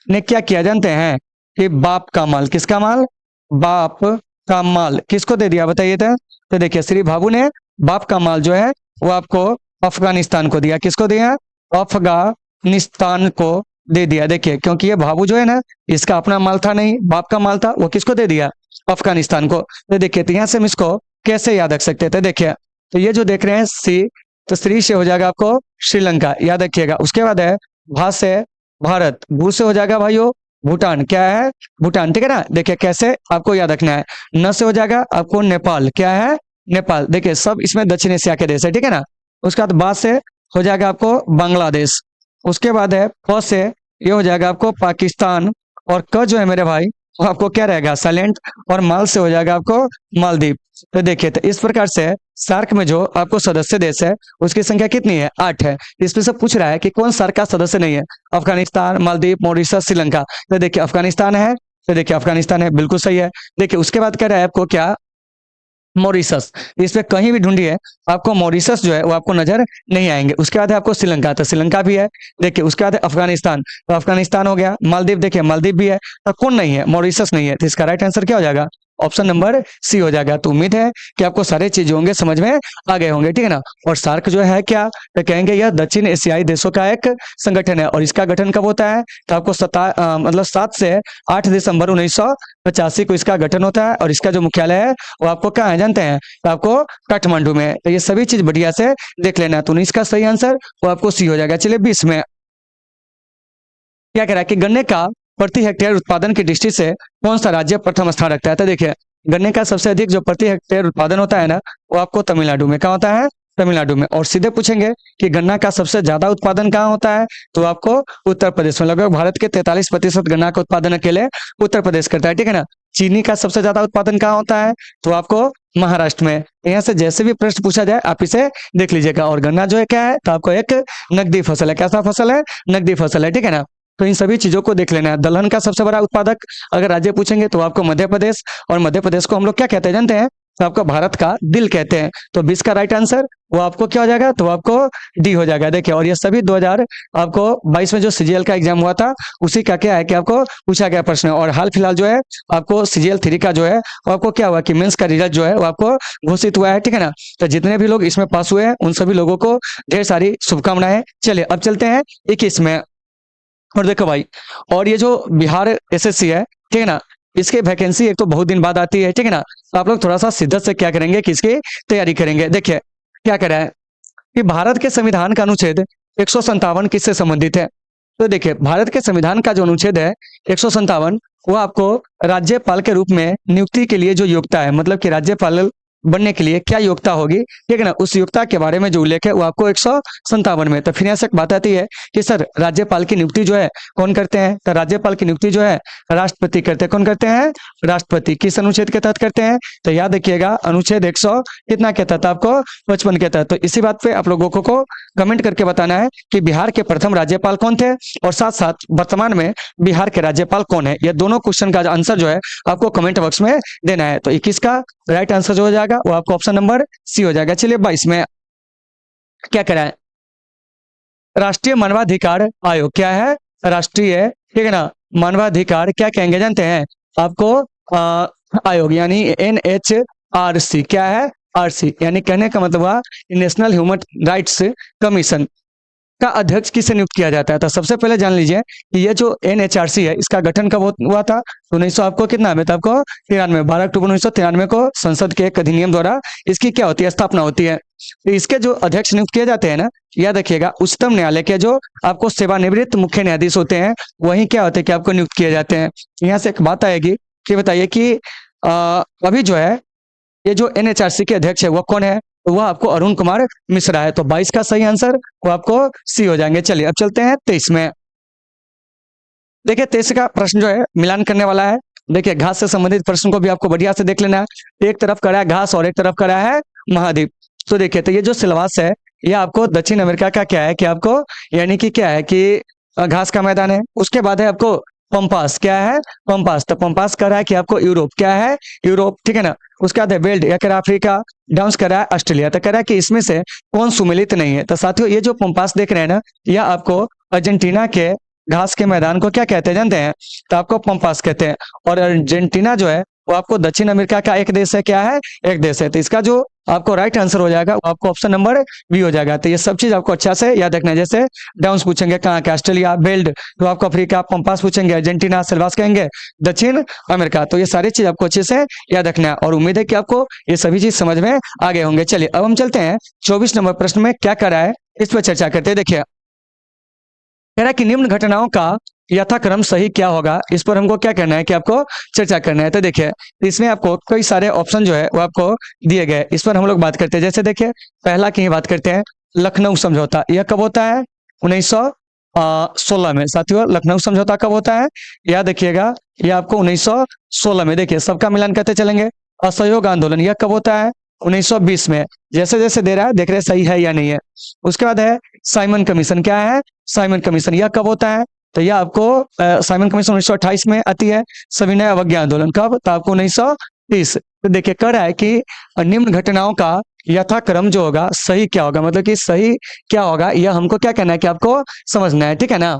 ने क्या किया जानते हैं कि बाप का माल, किसका माल? बाप का माल किसको दे दिया बताइए तो देखिए श्री भाभू ने बाप का माल जो है वो आपको अफगानिस्तान को दिया। किसको दिया? अफगानिस्तान को दे दिया। देखिए क्योंकि ये भाभू जो है ना इसका अपना माल था नहीं, बाप का माल था, वो किसको दे दिया? अफगानिस्तान को। तो देखिए तो यहाँ से हम इसको कैसे याद रख सकते थे? देखिए तो ये जो देख रहे हैं सी, तो श्री से हो जाएगा आपको श्रीलंका, याद रखिएगा। उसके बाद है भा से भारत, भू से हो जाएगा भाइयों भूटान। क्या है? भूटान, ठीक है ना। देखिए कैसे आपको याद रखना है। न से हो जाएगा आपको नेपाल। क्या है? नेपाल। देखिए सब इसमें दक्षिण एशिया के देश है, ठीक है ना। उसके बाद बा से हो जाएगा आपको बांग्लादेश। उसके बाद है प से ये हो जाएगा आपको पाकिस्तान। और क जो है मेरे भाई वो आपको क्या रहेगा? साइलेंट। और माल से हो जाएगा आपको मालदीव। तो देखिए तो इस प्रकार से सार्क में जो आपको सदस्य देश है उसकी संख्या कितनी है? 8 है। इसमें से पूछ रहा है कि कौन सार्क का सदस्य नहीं है? अफगानिस्तान, मालदीव, मॉरिशस, श्रीलंका। तो देखिए अफगानिस्तान है, तो देखिए अफगानिस्तान है, बिल्कुल सही है। देखिए उसके बाद कह रहा है आपको क्या, मॉरिशस। इस पे कहीं भी ढूंढिए आपको मॉरिशस जो है वो आपको नजर नहीं आएंगे। उसके बाद है आपको श्रीलंका, तो श्रीलंका भी है। देखिए उसके बाद है अफगानिस्तान, तो अफगानिस्तान हो गया। मालदीव, देखिए मालदीव भी है। तो कौन नहीं है, मॉरिशस नहीं है। तो इसका राइट आंसर क्या हो जाएगा, ऑप्शन नंबर सी हो जाएगा। तो उम्मीद है कि आपको सारे चीज होंगे समझ में आ गए होंगे, ठीक है ना। और सार्क जो है क्या, तो कहेंगे यह दक्षिण एशियाई देशों का एक संगठन है। और इसका गठन कब होता है, तो आपको मतलब 7 से 8 दिसंबर 1985 को इसका गठन होता है। और इसका जो मुख्यालय है वो आपको कहाँ है जानते हैं, तो आपको काठमांडू में है। तो ये सभी चीज बढ़िया से देख लेना। तो 19 का सही आंसर वो आपको सी हो जाएगा। चलिए 20 में क्या कह रहा है कि गन्ने का प्रति हेक्टेयर उत्पादन की दृष्टि से कौन सा राज्य प्रथम स्थान रखता है। तो देखिए गन्ने का सबसे अधिक जो प्रति हेक्टेयर उत्पादन होता है ना, वो आपको तमिलनाडु में कहाँ होता है, तमिलनाडु में। और सीधे पूछेंगे कि गन्ना का सबसे ज्यादा उत्पादन कहाँ होता है, तो आपको उत्तर प्रदेश में। लगभग भारत के 43% गन्ना का उत्पादन अकेले उत्तर प्रदेश करता है, ठीक है ना। चीनी का सबसे ज्यादा उत्पादन कहाँ होता है, तो आपको महाराष्ट्र में। यहाँ से जैसे भी प्रश्न पूछा जाए आप इसे देख लीजिएगा। और गन्ना जो है क्या है, तो आपको एक नकदी फसल है। कैसा फसल है, नकदी फसल है, ठीक है ना। तो इन सभी चीजों को देख लेना है। दलहन का सबसे बड़ा उत्पादक अगर राज्य पूछेंगे तो आपको मध्य प्रदेश। और मध्य प्रदेश को हम लोग क्या कहते हैं जानते हैं, तो आपको भारत का दिल कहते हैं। तो 20 का राइट आंसर वो आपको क्या हो जाएगा, तो आपको डी हो जाएगा। देखिए और ये सभी 2022 में जो सीजीएल का एग्जाम हुआ था उसी का क्या है कि आपको पूछा गया प्रश्न है। और हाल फिलहाल जो है आपको सीजीएल 3 का जो है वो आपको क्या हुआ कि मेंस का रिजल्ट जो है वो आपको घोषित हुआ है, ठीक है ना। तो जितने भी लोग इसमें पास हुए हैं उन सभी लोगों को ढेर सारी शुभकामनाएं। चलिए अब चलते हैं 21 में। और देखो भाई, और ये जो बिहार एसएससी है, ठीक है ना, इसके वैकेंसी एक तो बहुत दिन बाद आती है, ठीक है ना। तो आप लोग थोड़ा सा शिद्दत से क्या करेंगे कि इसकी तैयारी करेंगे। देखिए क्या कह रहा है कि भारत के संविधान का अनुच्छेद 157 किससे संबंधित है। तो देखिए भारत के संविधान का जो अनुच्छेद है 157, वो आपको राज्यपाल के रूप में नियुक्ति के लिए जो योग्यता है, मतलब कि राज्यपाल बनने के लिए क्या योग्यता होगी, ठीक है ना, उस योग्यता के बारे में जो उल्लेख है वो आपको 157 में। तो फिर यहाँ से एक बात आती है कि सर राज्यपाल की नियुक्ति जो है कौन करते हैं, तो राज्यपाल की नियुक्ति जो है राष्ट्रपति करते हैं। कौन करते हैं, राष्ट्रपति। किस अनुच्छेद के तहत करते हैं, तो याद रखिएगा अनुच्छेद 100 कितना के तहत, आपको 55 के तहत। तो इसी बात पे आप लोगों को कमेंट करके बताना है कि बिहार के प्रथम राज्यपाल कौन थे और साथ साथ वर्तमान में बिहार के राज्यपाल कौन है। ये दोनों क्वेश्चन का आंसर जो है आपको कमेंट बॉक्स में देना है। तो 21 का राइट आंसर जो हो जाएगा वो आपको ऑप्शन नंबर सी हो जाएगा। चलिए 22 में क्या कराए, राष्ट्रीय मानवाधिकार आयोग क्या है, राष्ट्रीय, ठीक है ना, मानवाधिकार क्या कहेंगे जानते हैं आपको, आयोग यानी NHRC क्या है, आरसी। यानी कहने का मतलब हुआ नेशनल ह्यूमन राइट्स कमीशन का अध्यक्ष किसे नियुक्त किया जाता है। तो सबसे पहले जान लीजिए कि ये जो NHRC है इसका गठन कब हुआ था, 1900 आपको कितना में, तो आपको 93, 12 अक्टूबर 1993 को संसद के एक अधिनियम द्वारा इसकी क्या होती है, स्थापना होती है। तो इसके जो अध्यक्ष नियुक्त किए जाते हैं ना, याद रखिएगा उच्चतम न्यायालय के जो आपको सेवानिवृत्त मुख्य न्यायाधीश होते हैं वही क्या होते हैं कि आपको नियुक्त किए जाते हैं। यहाँ से एक बात आएगी कि बताइए कि अभी जो है ये जो NHRC के अध्यक्ष है वो कौन है, तो वह आपको अरुण कुमार मिश्रा है। तो 22 का सही आंसर वो आपको सी हो जाएंगे। चलिए अब चलते हैं 23 में। देखिए 23 का प्रश्न जो है मिलान करने वाला है। देखिए घास से संबंधित प्रश्न को भी आपको बढ़िया से देख लेना है। एक तरफ करा है घास और एक तरफ करा है महाद्वीप। तो देखिए तो ये जो सिलवास है ये आपको दक्षिण अमेरिका का क्या है कि आपको यानी कि क्या है कि घास का मैदान है। उसके बाद है आपको पंपास, क्या है, पंपास। तो पंपास कर रहा है कि आपको यूरोप, क्या है, यूरोप, ठीक है ना। उसके बाद है वेल्ड, या कह रहा है अफ्रीका, डाउन्स कर रहा है ऑस्ट्रेलिया। तो कह रहा है कि इसमें से कौन सुमेलित नहीं है। तो साथियों ये जो पंपास देख रहे हैं ना, यह आपको अर्जेंटीना के घास के मैदान को क्या कहते हैं जानते हैं, तो आपको पंपास कहते हैं। और अर्जेंटीना जो है वो आपको दक्षिण अमेरिका का एक देश है, क्या है, एक देश है। तो इसका जो आपको राइट आंसर हो जाएगा वो आपको ऑप्शन नंबर बी हो जाएगा। तो ये सब चीज आपको अच्छा से याद रखना है। जैसे डाउन्स पूछेंगे कहाँ का, ऑस्ट्रेलिया, बेल्ट तो आपको अफ्रीका, पंपास पूछेंगे अर्जेंटीना, सिलवास कहेंगे दक्षिण अमेरिका। तो ये सारी चीज आपको अच्छे से याद रखना है और उम्मीद है कि आपको ये सभी चीज समझ में आ गए होंगे। चलिए अब हम चलते हैं 24 नंबर प्रश्न में क्या करा है इस पर चर्चा करते हैं। देखिए कह रहा है कि निम्न घटनाओं का यथाक्रम सही क्या होगा, इस पर हमको क्या करना है कि आपको चर्चा करना है। तो देखिए इसमें आपको कई सारे ऑप्शन जो है वो आपको दिए गए, इस पर हम लोग बात करते हैं। जैसे देखिए पहला की ही बात करते हैं, लखनऊ समझौता, यह कब होता है, 1916 में। साथियों लखनऊ समझौता कब होता है, याद रखिएगा यह आपको 1916 में। देखिए सबका मिलान करते चलेंगे। असहयोग आंदोलन यह कब होता है, 1920 में। जैसे जैसे दे रहा है देख रहे सही है या नहीं है। उसके बाद है साइमन कमीशन, क्या है, साइमन कमीशन, यह कब होता है, तो यह आपको साइमन कमीशन 1928 में आती है। सविनय अवज्ञा आंदोलन कब? तो आपको 1930। तो देखिए कह रहा है कि निम्न घटनाओं का यथाक्रम जो होगा सही क्या होगा, मतलब कि सही क्या होगा, यह हमको क्या कहना है कि आपको समझना है, ठीक है ना।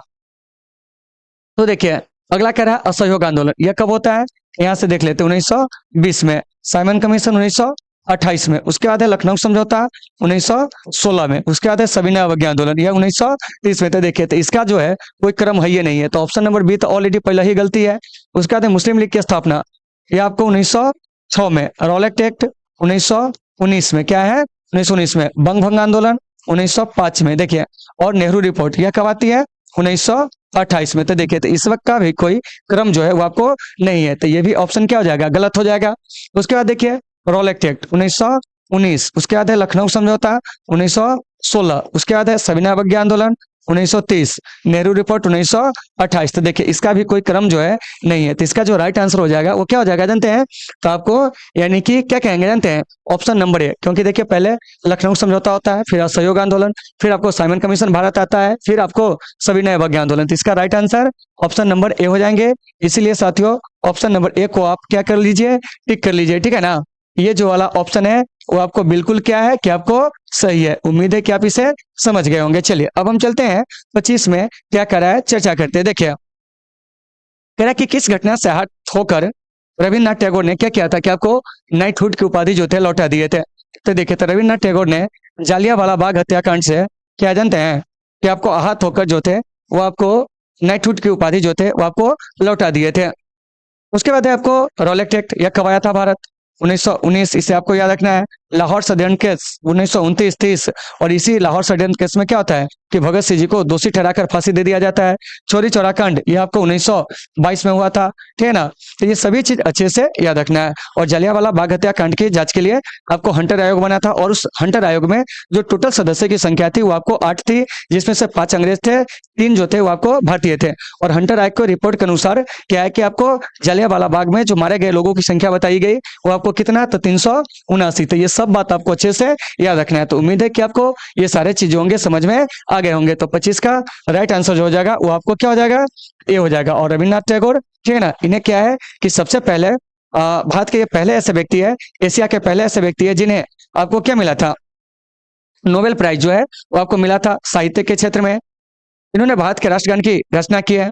तो देखिए अगला कह रहा है असहयोग आंदोलन, यह कब होता है? यहां से देख लेते हैं 1920 में, साइमन कमीशन 1928 में, उसके बाद है लखनऊ समझौता 1916 में, उसके बाद है सविनय अवज्ञा आंदोलन यह 1930 में। तो देखिए तो इसका जो है कोई क्रम है ये नहीं है, तो ऑप्शन नंबर बी तो ऑलरेडी पहले ही गलती है। उसके बाद है मुस्लिम लीग की स्थापना, यह आपको 1906 में, रॉलेट एक्ट 1919 में, क्या है 1919 में, बंग भंग आंदोलन 1905 में, देखिए, और नेहरू रिपोर्ट यह कब आती है? 1928 में। तो देखिए तो इस वक्त का भी कोई क्रम जो है वो आपको नहीं है, तो ये भी ऑप्शन क्या हो जाएगा? गलत हो जाएगा। उसके बाद देखिए रॉलेट एक्ट 1919, उसके बाद है लखनऊ समझौता 1916, उसके बाद है सविनय अवज्ञा आंदोलन 1930, नेहरू रिपोर्ट 1928। तो देखिए इसका भी कोई क्रम जो है नहीं है, तो इसका जो राइट आंसर हो जाएगा वो क्या हो जाएगा जानते हैं? तो आपको यानी कि क्या कहेंगे जानते हैं? ऑप्शन नंबर ए, क्योंकि देखिए पहले लखनऊ समझौता होता है, फिर असहयोग आंदोलन, फिर आपको साइमन कमीशन भारत आता है, फिर आपको सविनय अवज्ञा आंदोलन। तो इसका right answer option number A हो जाएंगे। इसीलिए साथियों ऑप्शन नंबर ए को आप क्या कर लीजिए? टिक कर लीजिए, ठीक है ना। ये जो वाला ऑप्शन है वो आपको बिल्कुल क्या है कि आपको सही है। उम्मीद है कि आप इसे समझ गए होंगे। चलिए अब हम चलते हैं 25 में क्या करा है चर्चा करते हैं। देखिए कह रहा है कि किस घटना से आहत होकर रविन्द्रनाथ टैगोर ने क्या किया था कि आपको नाइटहुड की उपाधि जो थे लौटा दिए थे। तो देखिए तो रविन्द्रनाथ टैगोर ने जालियांवाला बाग हत्याकांड से क्या जानते हैं कि आपको आहत होकर जो थे वो आपको नाइटहुड की उपाधि जो थे वो आपको लौटा दिए थे। उसके बाद है आपको रॉलेट एक्ट, यह कब आया था भारत? 1919, इसे आपको याद रखना है। लाहौर षड्यंत्र केस 1929-30, और इसी लाहौर षड्यंत्र केस में क्या होता है कि भगत सिंह जी को दोषी ठहराकर फांसी दे दिया जाता है। चोरी चौरा कांड ये आपको 1922 में हुआ था, ठीक है ना। तो ये सभी चीज अच्छे से याद रखना है। और जलियांवाला बाग हत्याकांड की जांच के लिए आपको हंटर आयोग बना था, और उस हंटर आयोग में जो टोटल सदस्य की संख्या थी वो आपको 8 थी, जिसमें से 5 अंग्रेज थे, 3 जो थे वो आपको भारतीय थे। और हंटर आयोग को रिपोर्ट के अनुसार क्या है कि आपको जलियांवाला बाग में जो मारे गए लोगों की संख्या बताई गई वो आपको कितना? तो 379। तो ये सब बात आपको अच्छे से याद रखना है। तो उम्मीद है कि आपको ये सारे चीजें होंगे समझ में आ गए होंगे। तो 25 का राइट आंसर जो हो जाएगा वो आपको क्या हो जाएगा? ए हो जाएगा। और रविन्द्रनाथ टैगोर, ठीक है ना, इन्हें क्या है कि सबसे पहले भारत के ये पहले ऐसे व्यक्ति है, एशिया के पहले ऐसे व्यक्ति है जिन्हें आपको क्या मिला था? नोबेल प्राइज जो है वो आपको मिला था साहित्य के क्षेत्र में। इन्होंने भारत के राष्ट्रगान की रचना की है।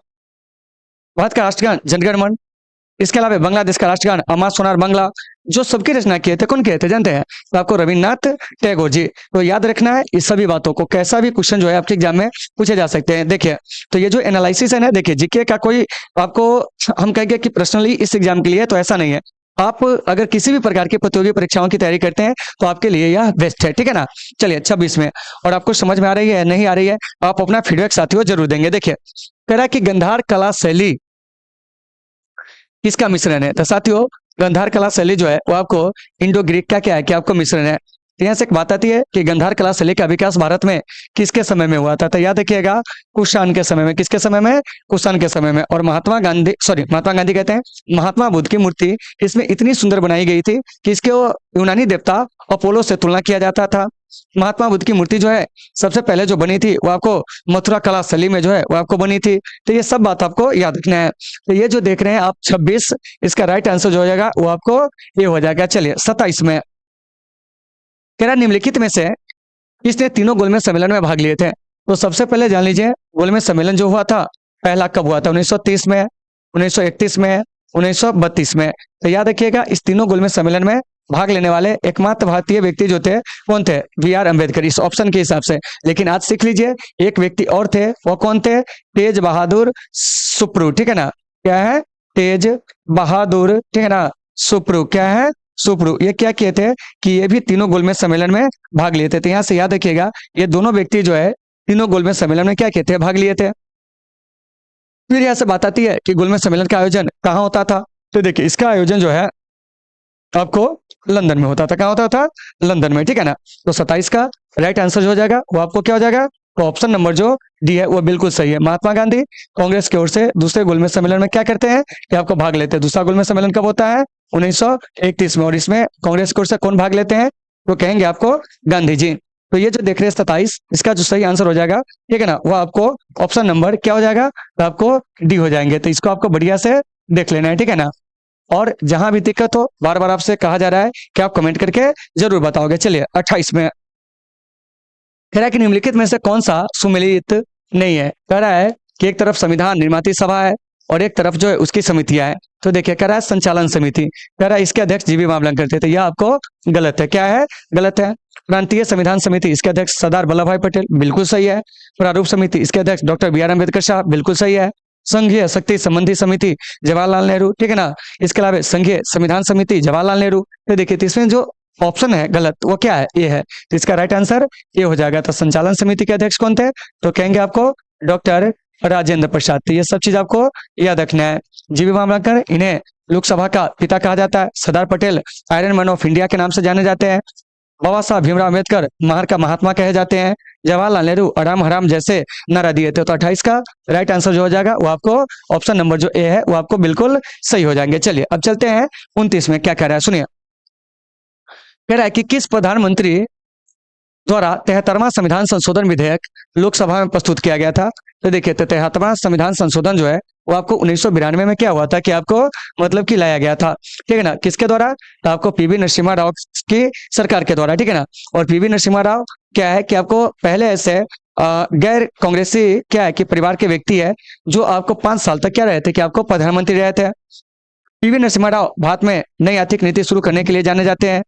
भारत का राष्ट्रगान जनगण मन, इसके अलावा बांग्लादेश का राष्ट्रगान अमा सोनार बांग्ला, जो सबकी रचना किए थे कौन किए थे जानते हैं? तो आपको रविन्द्रनाथ टैगोर जी। तो याद रखना है इस सभी बातों को, कैसा भी क्वेश्चन जो है आपके एग्जाम में पूछे जा सकते हैं। देखिए तो ये जो एनालिसिस है ना, देखिए जीके का कोई आपको हम कहेंगे कि पर्सनली इस एग्जाम के लिए तो ऐसा नहीं है। आप अगर किसी भी प्रकार की प्रतियोगी परीक्षाओं की तैयारी करते हैं तो आपके लिए यह बेस्ट है, ठीक है ना। चलिए 26 में, और आपको समझ में आ रही है नहीं आ रही है, आप अपना फीडबैक साथियों जरूर देंगे। देखिए कह रहा है कि गंधार कला शैली किसका मिश्रण है? तो साथियों गंधार कला शैली जो है वो आपको इंडो ग्रीक का क्या है कि आपको मिश्रण है। तो यहाँ से एक बात आती है कि गंधार कला शैली का विकास भारत में किसके समय में हुआ था? तो याद रखिएगा कुषाण के समय में। किसके समय में? कुषाण के समय में। और महात्मा गांधी कहते हैं महात्मा बुद्ध की मूर्ति इसमें इतनी सुंदर बनाई गई थी कि इसके वो यूनानी देवता अपोलो से तुलना किया जाता था। महात्मा बुद्ध की मूर्ति जो है सबसे पहले जो बनी थी वो आपको मथुरा कला शैली में जो है वो आपको बनी थी। तो ये सब बात आपको याद रखना है। तो ये जो देख रहे हैं आप 26, इसका राइट आंसर जो हो जाएगा वो आपको ये हो जाएगा। चलिए 27 में कह रहा निम्नलिखित में से किसने तीनों गोलमेज सम्मेलन में भाग लिए थे? तो सबसे पहले जान लीजिए गोलमेज सम्मेलन जो हुआ था पहला कब हुआ था? 1930 में, 1931 में, 1932 में। तो याद रखिएगा इस तीनों गोलमेज सम्मेलन में भाग लेने वाले एकमात्र भारतीय व्यक्ति जो थे कौन थे? B.R. अम्बेडकर, इस ऑप्शन के हिसाब से। लेकिन आज सीख लीजिए एक व्यक्ति और थे, वो कौन थे? तेज बहादुर सुप्रू, ठीक है ना। क्या है? तेज बहादुर, ठीक है ना, सुप्रू। क्या है? सुप्रू। ये क्या किए थे कि ये भी तीनों गोलमेज सम्मेलन में भाग लिए थे। तो यहाँ से याद रखिएगा ये दोनों व्यक्ति जो है तीनों गोलमेज सम्मेलन में क्या किए थे? भाग लिए थे। फिर यहाँ से बात आती है कि गोलमेज सम्मेलन का आयोजन कहाँ होता था? तो देखिए इसका आयोजन जो है आपको लंदन में होता था। कहाँ होता था? लंदन में, ठीक है ना। तो 27 का राइट आंसर जो हो जाएगा वो आपको क्या हो जाएगा? तो ऑप्शन नंबर जो डी है वो बिल्कुल सही है। महात्मा गांधी कांग्रेस की ओर से दूसरे गोलमेज सम्मेलन में क्या करते हैं कि आपको भाग लेते हैं। दूसरा गोलमेज सम्मेलन कब होता है? 1931 में। और इसमें कांग्रेस की ओर से कौन भाग लेते हैं? तो कहेंगे आपको गांधी जी। तो ये जो देख रहे हैं 27, इसका जो सही आंसर हो जाएगा, ठीक है ना, वो आपको ऑप्शन नंबर क्या हो जाएगा, तो आपको डी हो जाएंगे। तो इसको आपको बढ़िया से देख लेना है, ठीक है ना। और जहां भी दिक्कत हो, बार बार आपसे कहा जा रहा है कि आप कमेंट करके जरूर बताओगे। चलिए 28 में कह रहा है कि निम्नलिखित में से कौन सा सुमेलित नहीं है। कह रहा है कि एक तरफ संविधान निर्माती सभा है और एक तरफ जो है उसकी समितियां हैं। तो देखिए कह रहा है संचालन समिति, कह रहा है इसके अध्यक्ष जीवी मावलंकर थे, तो यह आपको गलत है। क्या है? गलत है। प्रांतीय संविधान समिति, इसके अध्यक्ष सरदार वल्लभ भाई पटेल, बिल्कुल सही है। प्रारूप समिति, इसके अध्यक्ष डॉक्टर बी आर अम्बेडकर साहब, बिल्कुल सही है। संघीय शक्ति संबंधी समिति, जवाहरलाल नेहरू, ठीक है ना। इसके अलावा संघीय संविधान समिति, जवाहरलाल नेहरू। तो देखिए तो इसमें जो ऑप्शन है गलत, वो क्या है? ये है। तो इसका राइट आंसर ये हो जाएगा। तो संचालन समिति के अध्यक्ष कौन थे? तो कहेंगे आपको डॉक्टर राजेंद्र प्रसाद। तो ये सब चीज आपको याद रखना है। जीवी मावलंकर, इन्हें लोकसभा का पिता कहा जाता है। Sardar Patel iron man of India के नाम से जाने जाते हैं। बाबा साहब भीमराव अम्बेडकर महार का महात्मा कहे जाते हैं। जवाहरलाल नेहरू अराम हराम जैसे नारा दिए थे। तो 28 का राइट आंसर जो हो जाएगा वो आपको ऑप्शन नंबर जो ए है वो आपको बिल्कुल सही हो जाएंगे। चलिए अब चलते हैं 29 में। क्या कह रहा है सुनिए। कह रहा है कि किस प्रधानमंत्री द्वारा 73वां संविधान संशोधन विधेयक लोकसभा में प्रस्तुत किया गया था। तो देखिए 73वां संविधान संशोधन जो है वो आपको 1992 में क्या हुआ था कि आपको मतलब कि लाया गया था, ठीक है ना। किसके द्वारा? तो आपको पीवी नरसिम्हा राव की सरकार के द्वारा, ठीक है ना। और पीवी नरसिम्हा राव क्या है कि आपको पहले ऐसे गैर कांग्रेसी क्या है कि परिवार के व्यक्ति है जो आपको 5 साल तक क्या रहे थे कि आपको प्रधानमंत्री रहे थे। पीवी नरसिम्हा राव भारत में नई आर्थिक नीति शुरू करने के लिए जाने जाते हैं।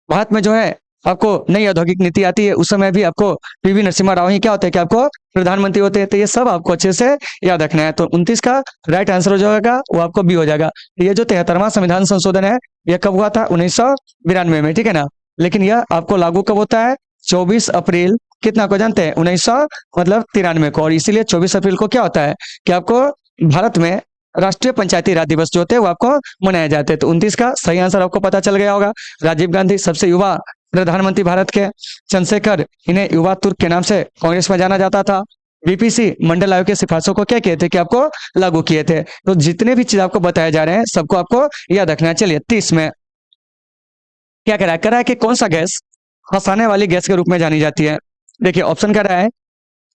भारत में जो है आपको नई औद्योगिक नीति आती है, उस समय भी आपको पीवी नरसिम्हा राव ही क्या होते हैं कि आपको प्रधानमंत्री होते हैं। तो ये सब आपको अच्छे से याद रखना है। तो 29 का राइट आंसर हो जाएगा वो आपको बी हो जाएगा। ये जो 73वां संविधान संशोधन है यह कब हुआ था? 1992 में, ठीक है ना। लेकिन यह आपको लागू कब होता है? 24 अप्रैल कितना को जानते हैं? 1993 को। और इसीलिए 24 अप्रैल को क्या होता है कि आपको भारत में राष्ट्रीय पंचायती राज दिवस जो होते हैं वो आपको मनाए जाते हैं। तो 29 का सही आंसर आपको पता चल गया होगा। राजीव गांधी सबसे युवा प्रधानमंत्री भारत के। चंद्रशेखर, इन्हें युवा तुर्क के नाम से कांग्रेस में जाना जाता था। बीपीसी मंडल आयोग के सिफारिशों को क्या किए थे कि आपको लागू किए थे। तो जितने भी चीज आपको बताए जा रहे हैं सबको आपको याद रखना है। चलिए 30 में क्या कह रहा है कि कौन सा गैस हंसाने वाली गैस के रूप में जानी जाती है। देखिए ऑप्शन कह रहा है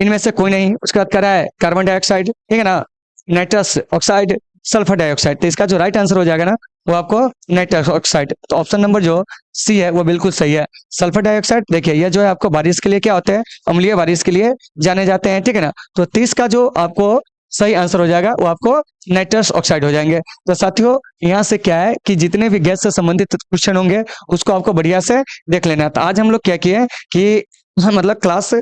इनमें से कोई नहीं। उसके बाद कह रहा है कार्बन डाइऑक्साइड, ठीक है ना, नाइट्रस ऑक्साइड, सल्फर डाइऑक्साइड। तो इसका जो राइट आंसर हो जाएगा ना वो आपको नाइट्रस ऑक्साइड। तो ऑप्शन नंबर जो सी है वो बिल्कुल सही है। सल्फर डाइऑक्साइड देखिए ये जो है आपको बारिश के लिए क्या होते हैं? अम्लीय बारिश के लिए जाने जाते हैं, ठीक है ना। तो 30 का जो आपको सही आंसर हो जाएगा वो आपको नाइट्रस ऑक्साइड हो जाएंगे। तो साथियों यहाँ से क्या है कि जितने भी गैस से संबंधित क्वेश्चन होंगे उसको आपको बढ़िया से देख लेना है। तो आज हम लोग क्या किए कि मतलब क्लास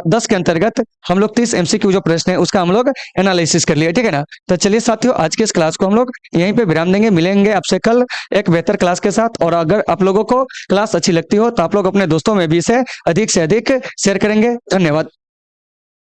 10 के अंतर्गत हम लोग 30 एमसीक्यू जो प्रश्न है उसका हम लोग एनालिसिस कर लिए, ठीक है ना। तो चलिए साथियों आज के इस क्लास को हम लोग यहीं पे विराम देंगे। मिलेंगे आपसे कल एक बेहतर क्लास के साथ। और अगर आप लोगों को क्लास अच्छी लगती हो तो आप लोग अपने दोस्तों में भी इसे अधिक से अधिक शेयर करेंगे। धन्यवाद।